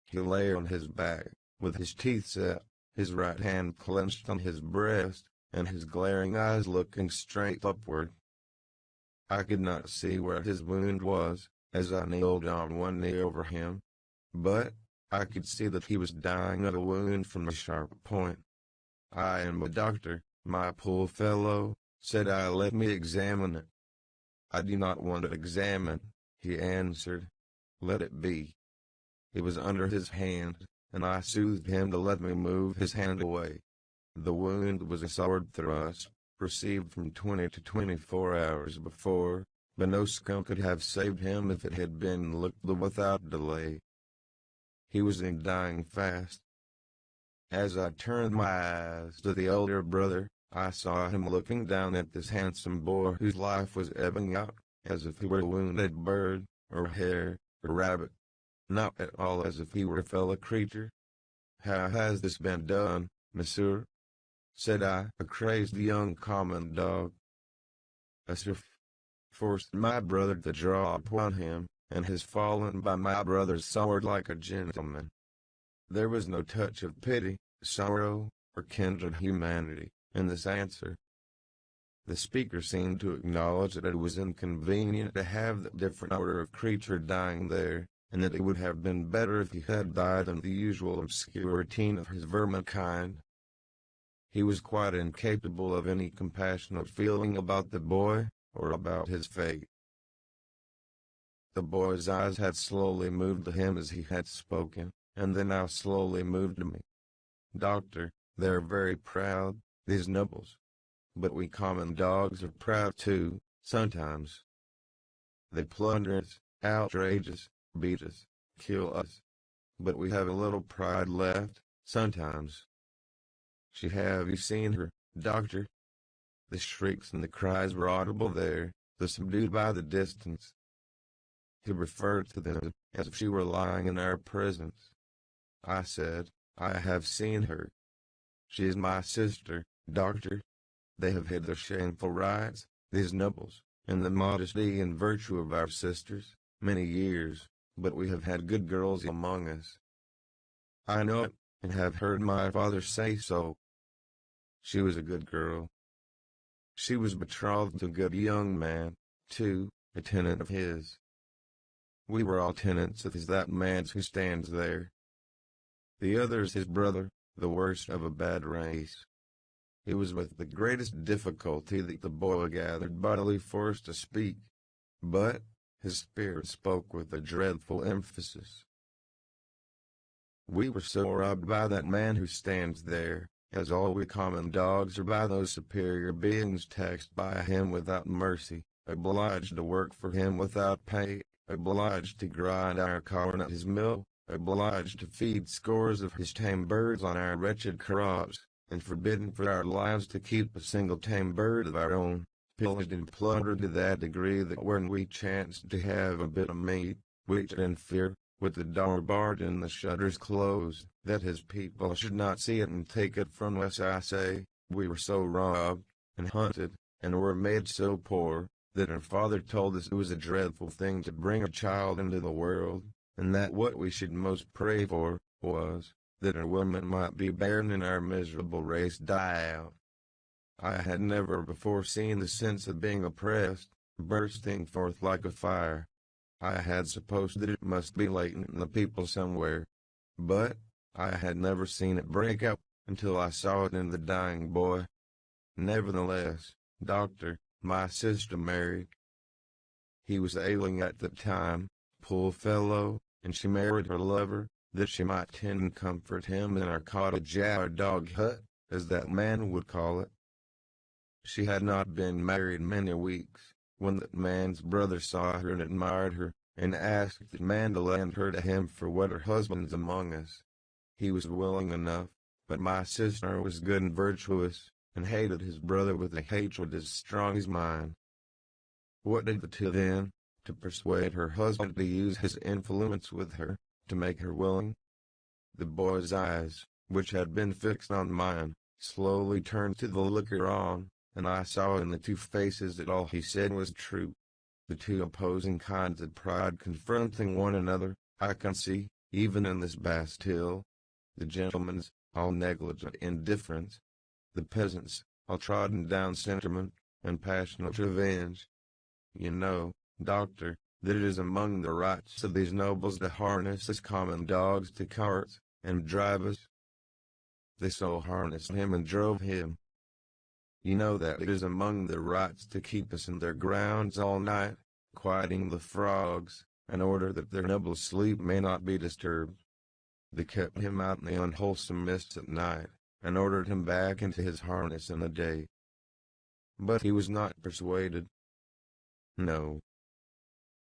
Speaker 1: He lay on his back, with his teeth set, his right hand clenched on his breast, and his glaring eyes looking straight upward. I could not see where his wound was, as I kneeled on one knee over him, but I could see that he was dying of a wound from a sharp point. "I am a doctor, my poor fellow," said I. "Let me examine it." "I do not want it examined," he answered. "Let it be." It was under his hand, and I soothed him to let me move his hand away. The wound was a sword thrust, received from 20 to 24 hours before, but no skunk could have saved him if it had been looked without delay. He was dying fast. As I turned my eyes to the older brother, I saw him looking down at this handsome boy whose life was ebbing out, as if he were a wounded bird, or hare, or rabbit. Not at all as if he were a fellow creature. "How has this been done, monsieur?" said I. "A crazed young common dog. A serf forced my brother to draw upon him, and has fallen by my brother's sword like a gentleman." There was no touch of pity, sorrow, or kindred humanity in this answer. The speaker seemed to acknowledge that it was inconvenient to have that different order of creature dying there, and that it would have been better if he had died in the usual obscure routine of his vermin kind. He was quite incapable of any compassionate feeling about the boy, or about his fate. The boy's eyes had slowly moved to him as he had spoken, and then now slowly moved to me. "Doctor, they are very proud, these nobles. But we common dogs are proud too, sometimes. They plunder us, outrage us, beat us, kill us. But we have a little pride left, sometimes." Have you seen her, doctor?" The shrieks and the cries were audible there, though subdued by the distance. He referred to them as if she were lying in our presence. I said, "I have seen her. She is my sister, doctor. They have hid their shameful rights, these nobles, in the modesty and virtue of our sisters, many years, but we have had good girls among us. I know it, and have heard my father say so. She was a good girl. She was betrothed to a good young man, too, a tenant of his. We were all tenants of that man's who stands there. The other's his brother, the worst of a bad race." It was with the greatest difficulty that the boy gathered bodily force to speak, but his spirit spoke with a dreadful emphasis. "We were so robbed by that man who stands there, as all we common dogs are by those superior beings taxed by him without mercy, obliged to work for him without pay, obliged to grind our corn at his mill, obliged to feed scores of his tame birds on our wretched crops, and forbidden for our lives to keep a single tame bird of our own, pillaged and plundered to that degree that when we chanced to have a bit of meat, we should in fear, with the door barred and the shutters closed, that his people should not see it and take it from us. I say, we were so robbed, and hunted, and were made so poor, that our father told us it was a dreadful thing to bring a child into the world, and that what we should most pray for, was, that our women might be barren and our miserable race die out. I had never before seen the sense of being oppressed, bursting forth like a fire. I had supposed that it must be latent in the people somewhere, but I had never seen it break out, until I saw it in the dying boy. Nevertheless, doctor, my sister married. He was ailing at the time, poor fellow, and she married her lover, that she might tend and comfort him in our cottage, our dog hut, as that man would call it. She had not been married many weeks, when that man's brother saw her and admired her, and asked the man to lend her to him for what her husband's among us. He was willing enough, but my sister was good and virtuous, and hated his brother with a hatred as strong as mine. What did the two then, to persuade her husband to use his influence with her, to make her willing? The boy's eyes, which had been fixed on mine, slowly turned to the looker-on, and I saw in the two faces that all he said was true. The two opposing kinds of pride confronting one another, I can see, even in this Bastille. The gentleman's, all negligent indifference. The peasant's, all trodden down sentiment, and passionate revenge. You know, doctor, that it is among the rights of these nobles to harness us common dogs to carts, and drive us. They so harnessed him and drove him. You know that it is among their rights to keep us in their grounds all night, quieting the frogs, in order that their noble sleep may not be disturbed. They kept him out in the unwholesome mists at night, and ordered him back into his harness in the day. But he was not persuaded. No.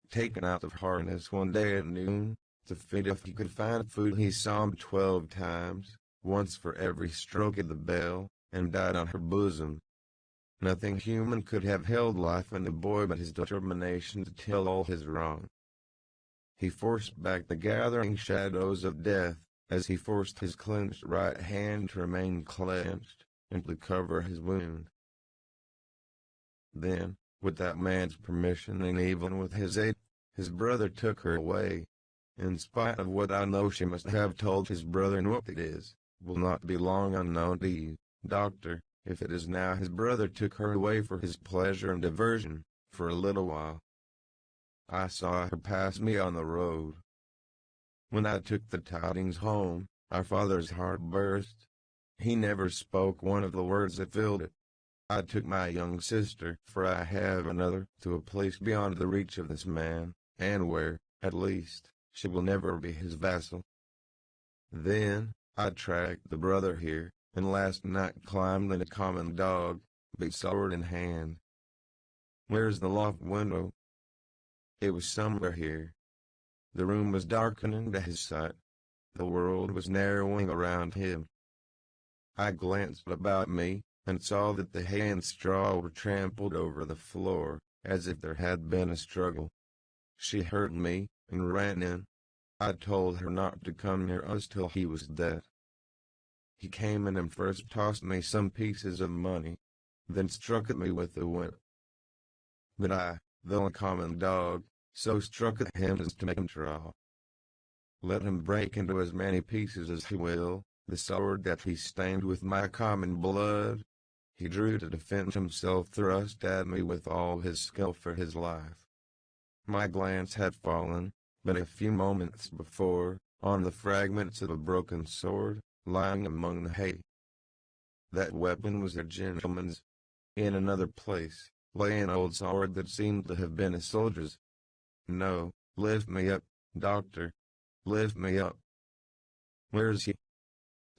Speaker 1: Taken out of harness one day at noon, to feed if he could find food, he saw him 12 times, once for every stroke of the bell, and died on her bosom. Nothing human could have held life in the boy but his determination to tell all his wrong. He forced back the gathering shadows of death, as he forced his clenched right hand to remain clenched, and to cover his wound. Then, with that man's permission and even with his aid, his brother took her away. In spite of what I know she must have told his brother, and what it is, will not be long unknown to you, Doctor, if it is now his brother took her away for his pleasure and diversion, for a little while. I saw her pass me on the road. When I took the tidings home, our father's heart burst. He never spoke one of the words that filled it. I took my young sister, for I have another, to a place beyond the reach of this man, and where, at least, she will never be his vassal. Then, I tracked the brother here, and last night climbed in a common dog, big sword in hand. Where's the loft window? It was somewhere here. The room was darkening to his sight. The world was narrowing around him. I glanced about me, and saw that the hay and straw were trampled over the floor, as if there had been a struggle. She heard me, and ran in. I told her not to come near us till he was dead. He came in and first tossed me some pieces of money, then struck at me with the whip. But I, though a common dog, so struck at him as to make him draw. Let him break into as many pieces as he will, the sword that he stained with my common blood. He drew to defend himself, thrust at me with all his skill for his life. My glance had fallen, but a few moments before, on the fragments of a broken sword, lying among the hay. That weapon was a gentleman's. In another place, lay an old sword that seemed to have been a soldier's. No, lift me up, doctor. Lift me up. Where's he?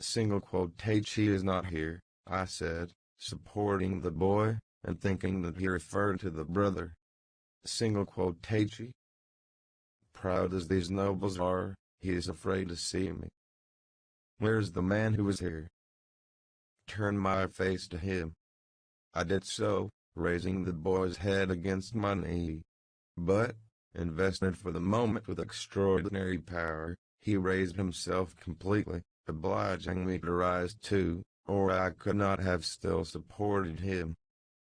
Speaker 1: Single quotation, he is not here, I said, supporting the boy, and thinking that he referred to the brother. Single quotation. Proud as these nobles are, he is afraid to see me. Where's the man who was here? Turn my face to him. I did so, raising the boy's head against my knee. But, invested for the moment with extraordinary power, he raised himself completely, obliging me to rise too, or I could not have still supported him.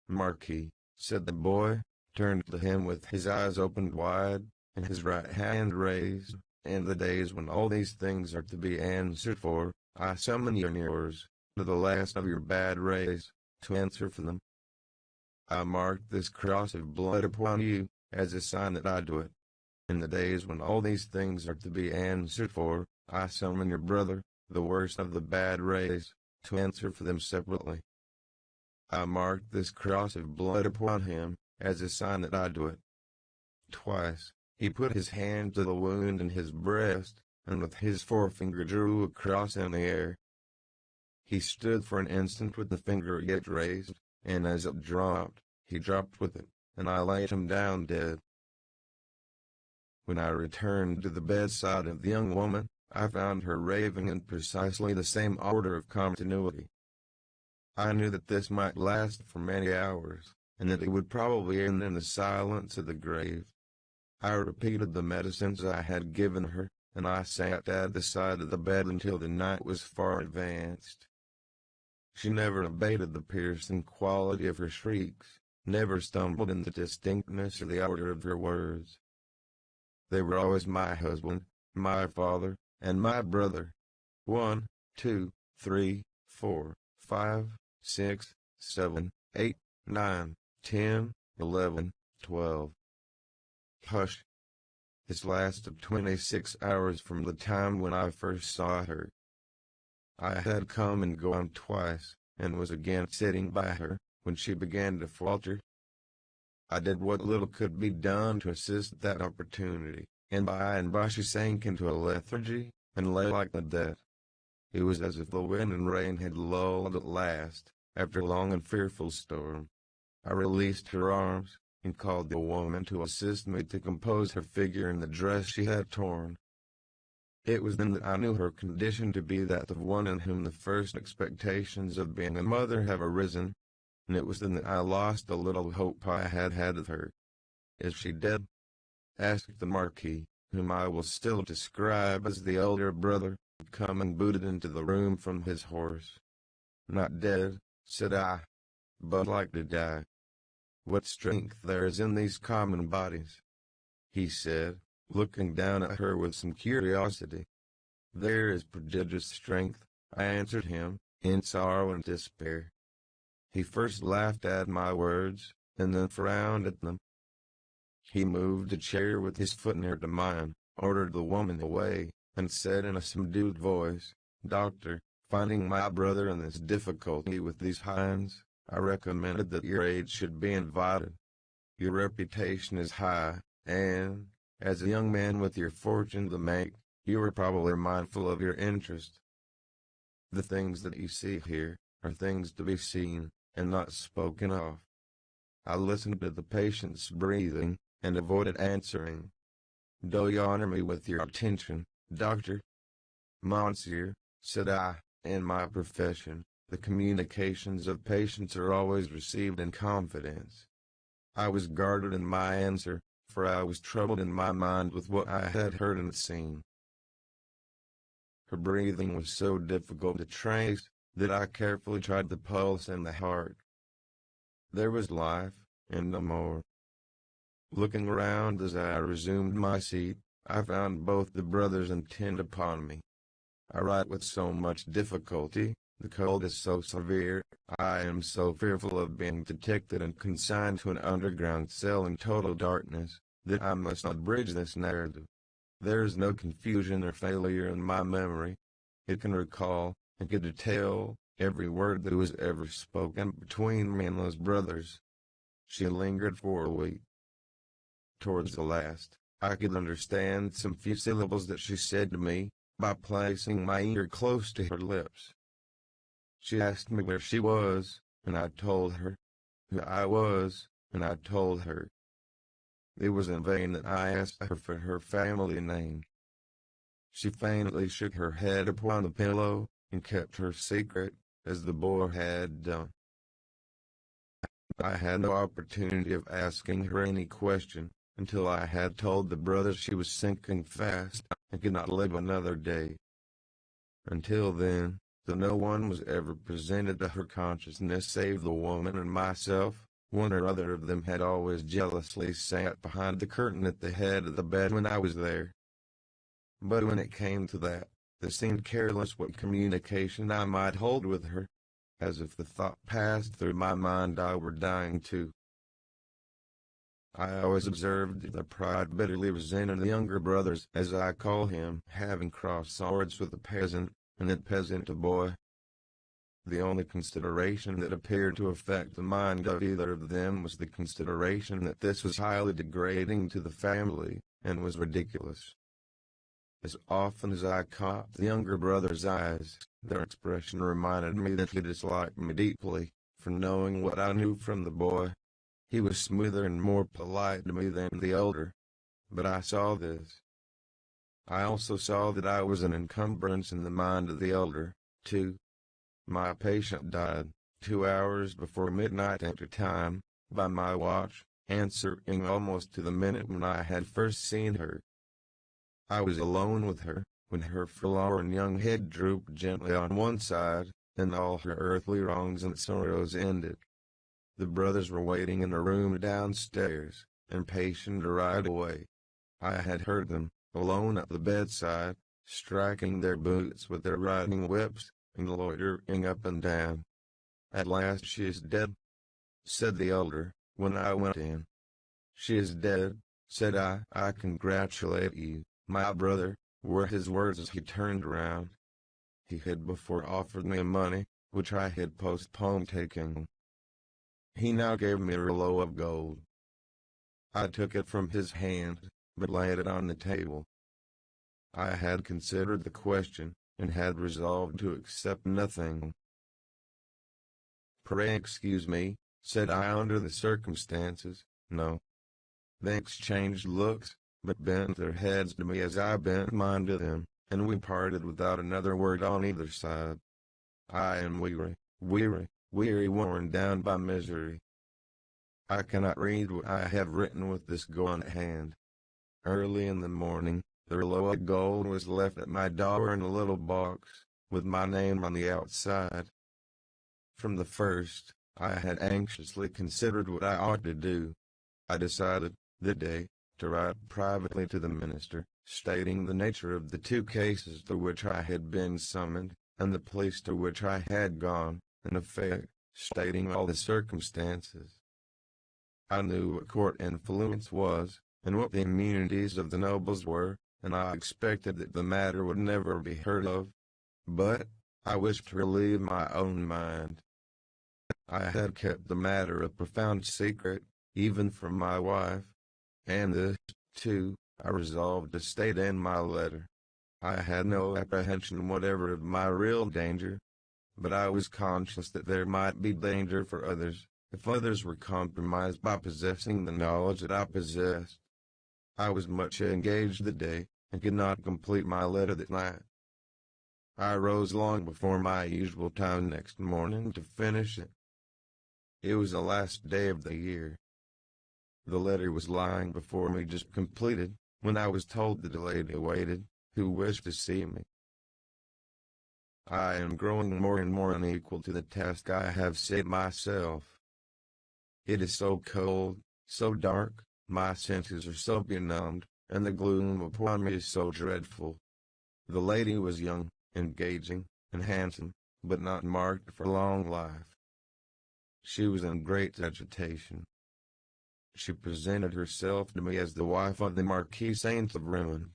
Speaker 1: Marquis, said the boy, turned to him with his eyes opened wide, and his right hand raised. In the days when all these things are to be answered for, I summon you and yours, to the last of your bad race, to answer for them. I mark this cross of blood upon you, as a sign that I do it. In the days when all these things are to be answered for, I summon your brother, the worst of the bad race, to answer for them separately. I mark this cross of blood upon him, as a sign that I do it. Twice, he put his hand to the wound in his breast, and with his forefinger drew a cross in the air. He stood for an instant with the finger yet raised, and as it dropped, he dropped with it, and I laid him down dead. When I returned to the bedside of the young woman, I found her raving in precisely the same order of continuity. I knew that this might last for many hours, and that it would probably end in the silence of the grave. I repeated the medicines I had given her, and I sat at the side of the bed until the night was far advanced. She never abated the piercing quality of her shrieks, never stumbled in the distinctness or the order of her words. They were always my husband, my father, and my brother. 1, 2, 3, 4, 5, 6, 7, 8, 9, 10, 11, 12. Hush. This lasted 26 hours from the time when I first saw her. I had come and gone twice, and was again sitting by her, when she began to falter. I did what little could be done to assist that opportunity, and by she sank into a lethargy, and lay like the dead. It was as if the wind and rain had lulled at last, after a long and fearful storm. I released her arms, and called the woman to assist me to compose her figure in the dress she had torn. It was then that I knew her condition to be that of one in whom the first expectations of being a mother have arisen, and it was then that I lost the little hope I had had of her. "Is she dead?" asked the Marquis, whom I will still describe as the elder brother, coming booted into the room from his horse. "Not dead," said I, "but like to die. What strength there is in these common bodies," he said, looking down at her with some curiosity. "There is prodigious strength," I answered him, in sorrow and despair. He first laughed at my words, and then frowned at them. He moved a chair with his foot near to mine, ordered the woman away, and said in a subdued voice, "Doctor, finding my brother in this difficulty with these hinds, I recommended that your aid should be invited. Your reputation is high, and, as a young man with your fortune to make, you are probably mindful of your interest. The things that you see here are things to be seen, and not spoken of." I listened to the patient's breathing, and avoided answering. "Do you honor me with your attention, doctor?" "Monsieur," said I, "in my profession, the communications of patients are always received in confidence." I was guarded in my answer, for I was troubled in my mind with what I had heard and seen. Her breathing was so difficult to trace, that I carefully tried the pulse and the heart. There was life, and no more. Looking around as I resumed my seat, I found both the brothers intent upon me. I write with so much difficulty, the cold is so severe, I am so fearful of being detected and consigned to an underground cell in total darkness, that I must abridge this narrative. There is no confusion or failure in my memory. It can recall, and can detail, every word that was ever spoken between me and those brothers. She lingered for a week. Towards the last, I could understand some few syllables that she said to me, by placing my ear close to her lips. She asked me where she was, and I told her. Who I was, and I told her. It was in vain that I asked her for her family name. She faintly shook her head upon the pillow, and kept her secret, as the boy had done. I had no opportunity of asking her any question, until I had told the brothers she was sinking fast, and could not live another day. Until then, though no one was ever presented to her consciousness save the woman and myself, one or other of them had always jealously sat behind the curtain at the head of the bed when I was there. But when it came to that, they seemed careless what communication I might hold with her, as if the thought passed through my mind I were dying too. I always observed that pride bitterly resented the younger brothers, as I call him, having crossed swords with a peasant, and that peasant a boy. The only consideration that appeared to affect the mind of either of them was the consideration that this was highly degrading to the family, and was ridiculous. As often as I caught the younger brother's eyes, their expression reminded me that he disliked me deeply, for knowing what I knew from the boy. He was smoother and more polite to me than the elder. But I saw this. I also saw that I was an encumbrance in the mind of the elder, too. My patient died, 2 hours before midnight at a time, by my watch, answering almost to the minute when I had first seen her. I was alone with her, when her forlorn young head drooped gently on one side, and all her earthly wrongs and sorrows ended. The brothers were waiting in a room downstairs, impatient to ride away. I had heard them, alone at the bedside, striking their boots with their riding whips, and loitering up and down. "At last she is dead," said the elder, when I went in. "She is dead," said I. "I congratulate you, my brother," were his words as he turned round. He had before offered me money, which I had postponed taking. He now gave me a rouleau of gold. I took it from his hand, but laid it on the table. I had considered the question, and had resolved to accept nothing. "Pray excuse me," said I, "under the circumstances, No. They exchanged looks, but bent their heads to me as I bent mine to them, and we parted without another word on either side. I am weary, weary, worn down by misery. I cannot read what I have written with this gaunt hand. Early in the morning, the roll of gold was left at my door in a little box, with my name on the outside. From the first, I had anxiously considered what I ought to do. I decided, that day, to write privately to the minister, stating the nature of the two cases to which I had been summoned, and the place to which I had gone, in effect, stating all the circumstances. I knew what court influence was, and what the immunities of the nobles were, and I expected that the matter would never be heard of. But, I wished to relieve my own mind. I had kept the matter a profound secret, even from my wife, and this, too, I resolved to state in my letter. I had no apprehension whatever of my real danger, but I was conscious that there might be danger for others, if others were compromised by possessing the knowledge that I possessed. I was much engaged that day, and could not complete my letter that night. I rose long before my usual time next morning to finish it. It was the last day of the year. The letter was lying before me just completed, when I was told that a lady waited, who wished to see me. I am growing more and more unequal to the task I have set myself. It is so cold, so dark, my senses are so benumbed, and the gloom upon me is so dreadful. The lady was young, engaging, and handsome, but not marked for long life. She was in great agitation. She presented herself to me as the wife of the Marquis Saint of Ruin.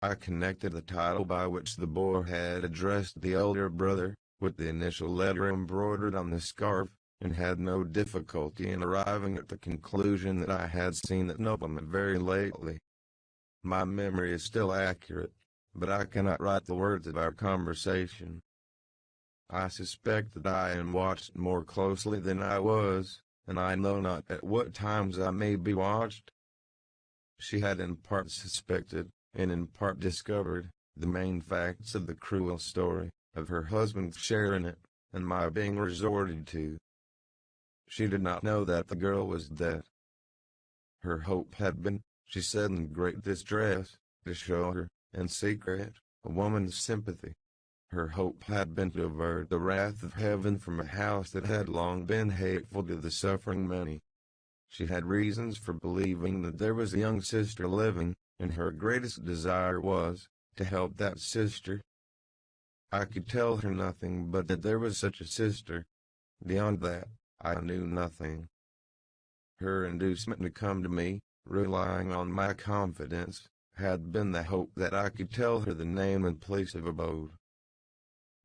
Speaker 1: I connected the title by which the boy had addressed the elder brother, with the initial letter embroidered on the scarf, and had no difficulty in arriving at the conclusion that I had seen that nobleman very lately. My memory is still accurate, but I cannot write the words of our conversation. I suspect that I am watched more closely than I was, and I know not at what times I may be watched. She had in part suspected, and in part discovered, the main facts of the cruel story, of her husband's share in it, and my being resorted to. She did not know that the girl was dead. Her hope had been, she said in great distress, to show her, in secret, a woman's sympathy. Her hope had been to avert the wrath of heaven from a house that had long been hateful to the suffering many. She had reasons for believing that there was a young sister living, and her greatest desire was, to help that sister. I could tell her nothing but that there was such a sister. Beyond that, I knew nothing. Her inducement to come to me, relying on my confidence, had been the hope that I could tell her the name and place of abode.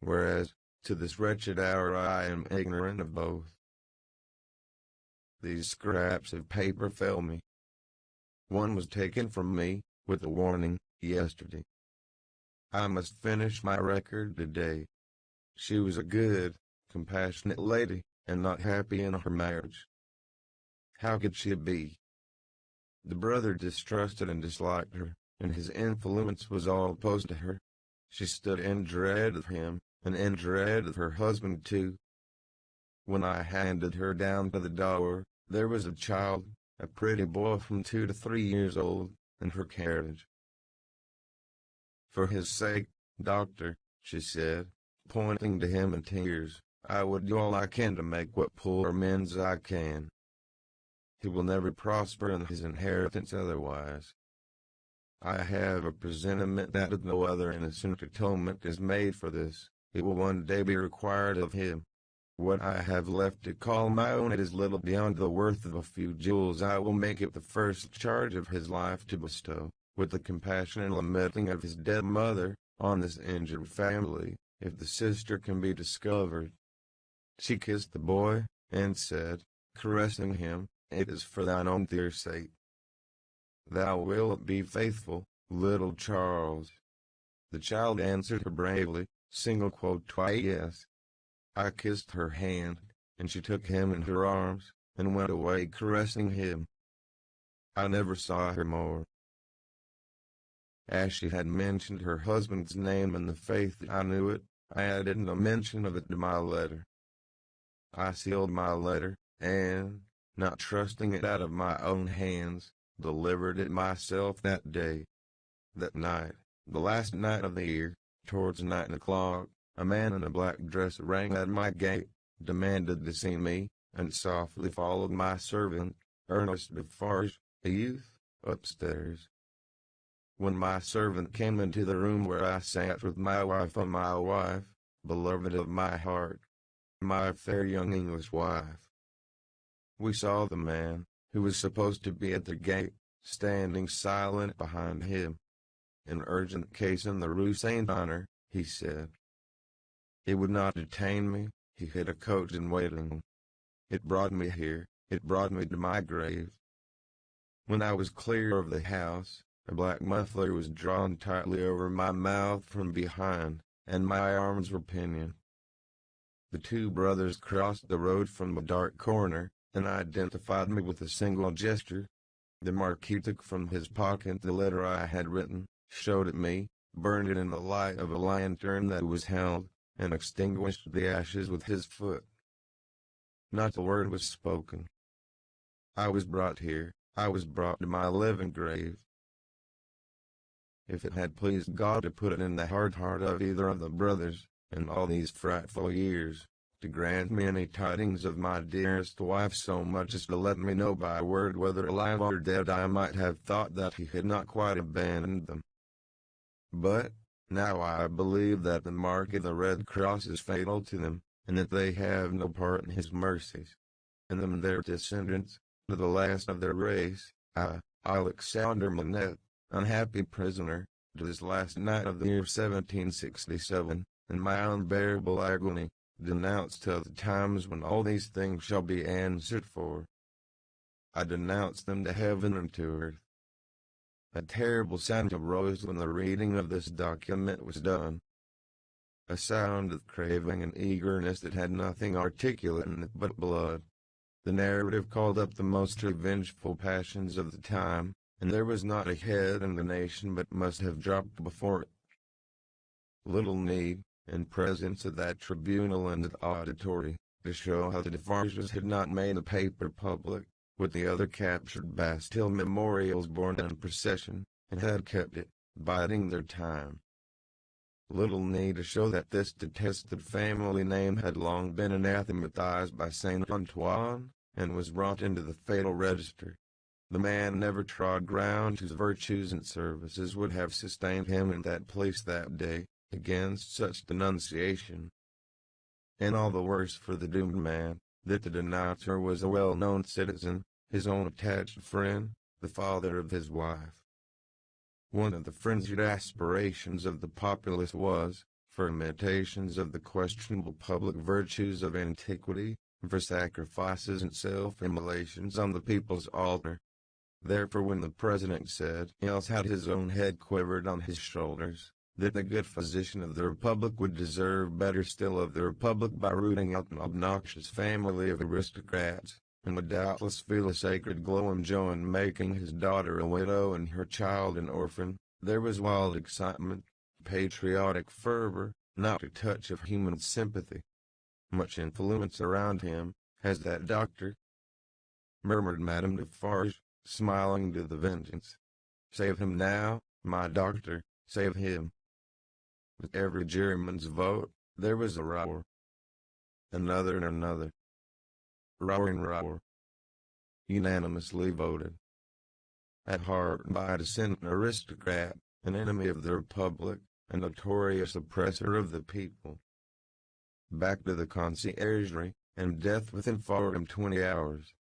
Speaker 1: Whereas, to this wretched hour I am ignorant of both. These scraps of paper fail me. One was taken from me, with a warning, yesterday. I must finish my record today. She was a good, compassionate lady, and not happy in her marriage. How could she be? The brother distrusted and disliked her, and his influence was all opposed to her. She stood in dread of him, and in dread of her husband too. When I handed her down to the door, there was a child, a pretty boy from 2 to 3 years old, in her carriage. For his sake, doctor, she said, pointing to him in tears, I would do all I can to make what poor amends I can. He will never prosper in his inheritance otherwise. I have a presentiment that if no other innocent atonement is made for this, it will one day be required of him. What I have left to call my own is little beyond the worth of a few jewels. I will make it the first charge of his life to bestow, with the compassion and lamenting of his dead mother, on this injured family, if the sister can be discovered. She kissed the boy, and said, caressing him, it is for thine own dear sake. Thou wilt be faithful, little Charles. The child answered her bravely, twice yes. I kissed her hand, and she took him in her arms, and went away caressing him. I never saw her more. As she had mentioned her husband's name and the faith that I knew it, I added no mention of it to my letter. I sealed my letter, and, not trusting it out of my own hands, delivered it myself that day. That night, the last night of the year, towards 9 o'clock, a man in a black dress rang at my gate, demanded to see me, and softly followed my servant, Ernest Defarge, a youth, upstairs. When my servant came into the room where I sat with my wife, beloved of my heart, my fair young English wife, we saw the man, who was supposed to be at the gate, standing silent behind him. "An urgent case in the Rue Saint-Honor," he said. "It would not detain me," he had a coach in waiting. "It brought me here, it brought me to my grave." When I was clear of the house, a black muffler was drawn tightly over my mouth from behind, and my arms were pinioned. The two brothers crossed the road from the dark corner, and identified me with a single gesture. The Marquis took from his pocket the letter I had written, showed it me, burned it in the light of a lantern that was held, and extinguished the ashes with his foot. Not a word was spoken. I was brought here, I was brought to my living grave. If it had pleased God to put it in the hard heart of either of the brothers, in all these frightful years, to grant me any tidings of my dearest wife, so much as to let me know by word whether alive or dead, I might have thought that he had not quite abandoned them. But, now I believe that the mark of the Red Cross is fatal to them, and that they have no part in his mercies. And them their descendants, to the last of their race, Alexander Manette, unhappy prisoner, to this last night of the year 1767, in my unbearable agony, denounce till the times when all these things shall be answered for. I denounce them to heaven and to earth. A terrible sound arose when the reading of this document was done. A sound of craving and eagerness that had nothing articulate in it but blood. The narrative called up the most revengeful passions of the time, and there was not a head in the nation but must have dropped before it. Little need, in presence of that tribunal and that auditory, to show how the Defarges had not made the paper public, with the other captured Bastille memorials borne in procession, and had kept it, biding their time. Little need to show that this detested family name had long been anathematized by Saint Antoine, and was brought into the fatal register. The man never trod ground whose virtues and services would have sustained him in that place that day, against such denunciation. And all the worse for the doomed man, that the denouncer was a well-known citizen, his own attached friend, the father of his wife. One of the frenzied aspirations of the populace was, for imitations of the questionable public virtues of antiquity, for sacrifices and self-immolations on the people's altar. Therefore when the president said, else had his own head quivered on his shoulders, that the good physician of the republic would deserve better still of the republic by rooting out an obnoxious family of aristocrats, and would doubtless feel a sacred glow and joy in making his daughter a widow and her child an orphan, there was wild excitement, patriotic fervor, not a touch of human sympathy. Much influence around him, has that doctor, murmured Madame Defarge, smiling to the vengeance. Save him now, my doctor, save him. With every juryman's vote, there was a roar. Another and another. Roaring roar. Unanimously voted. At heart and by descent an aristocrat, an enemy of the republic, a notorious oppressor of the people. Back to the conciergerie, and death within 4 and 20 hours.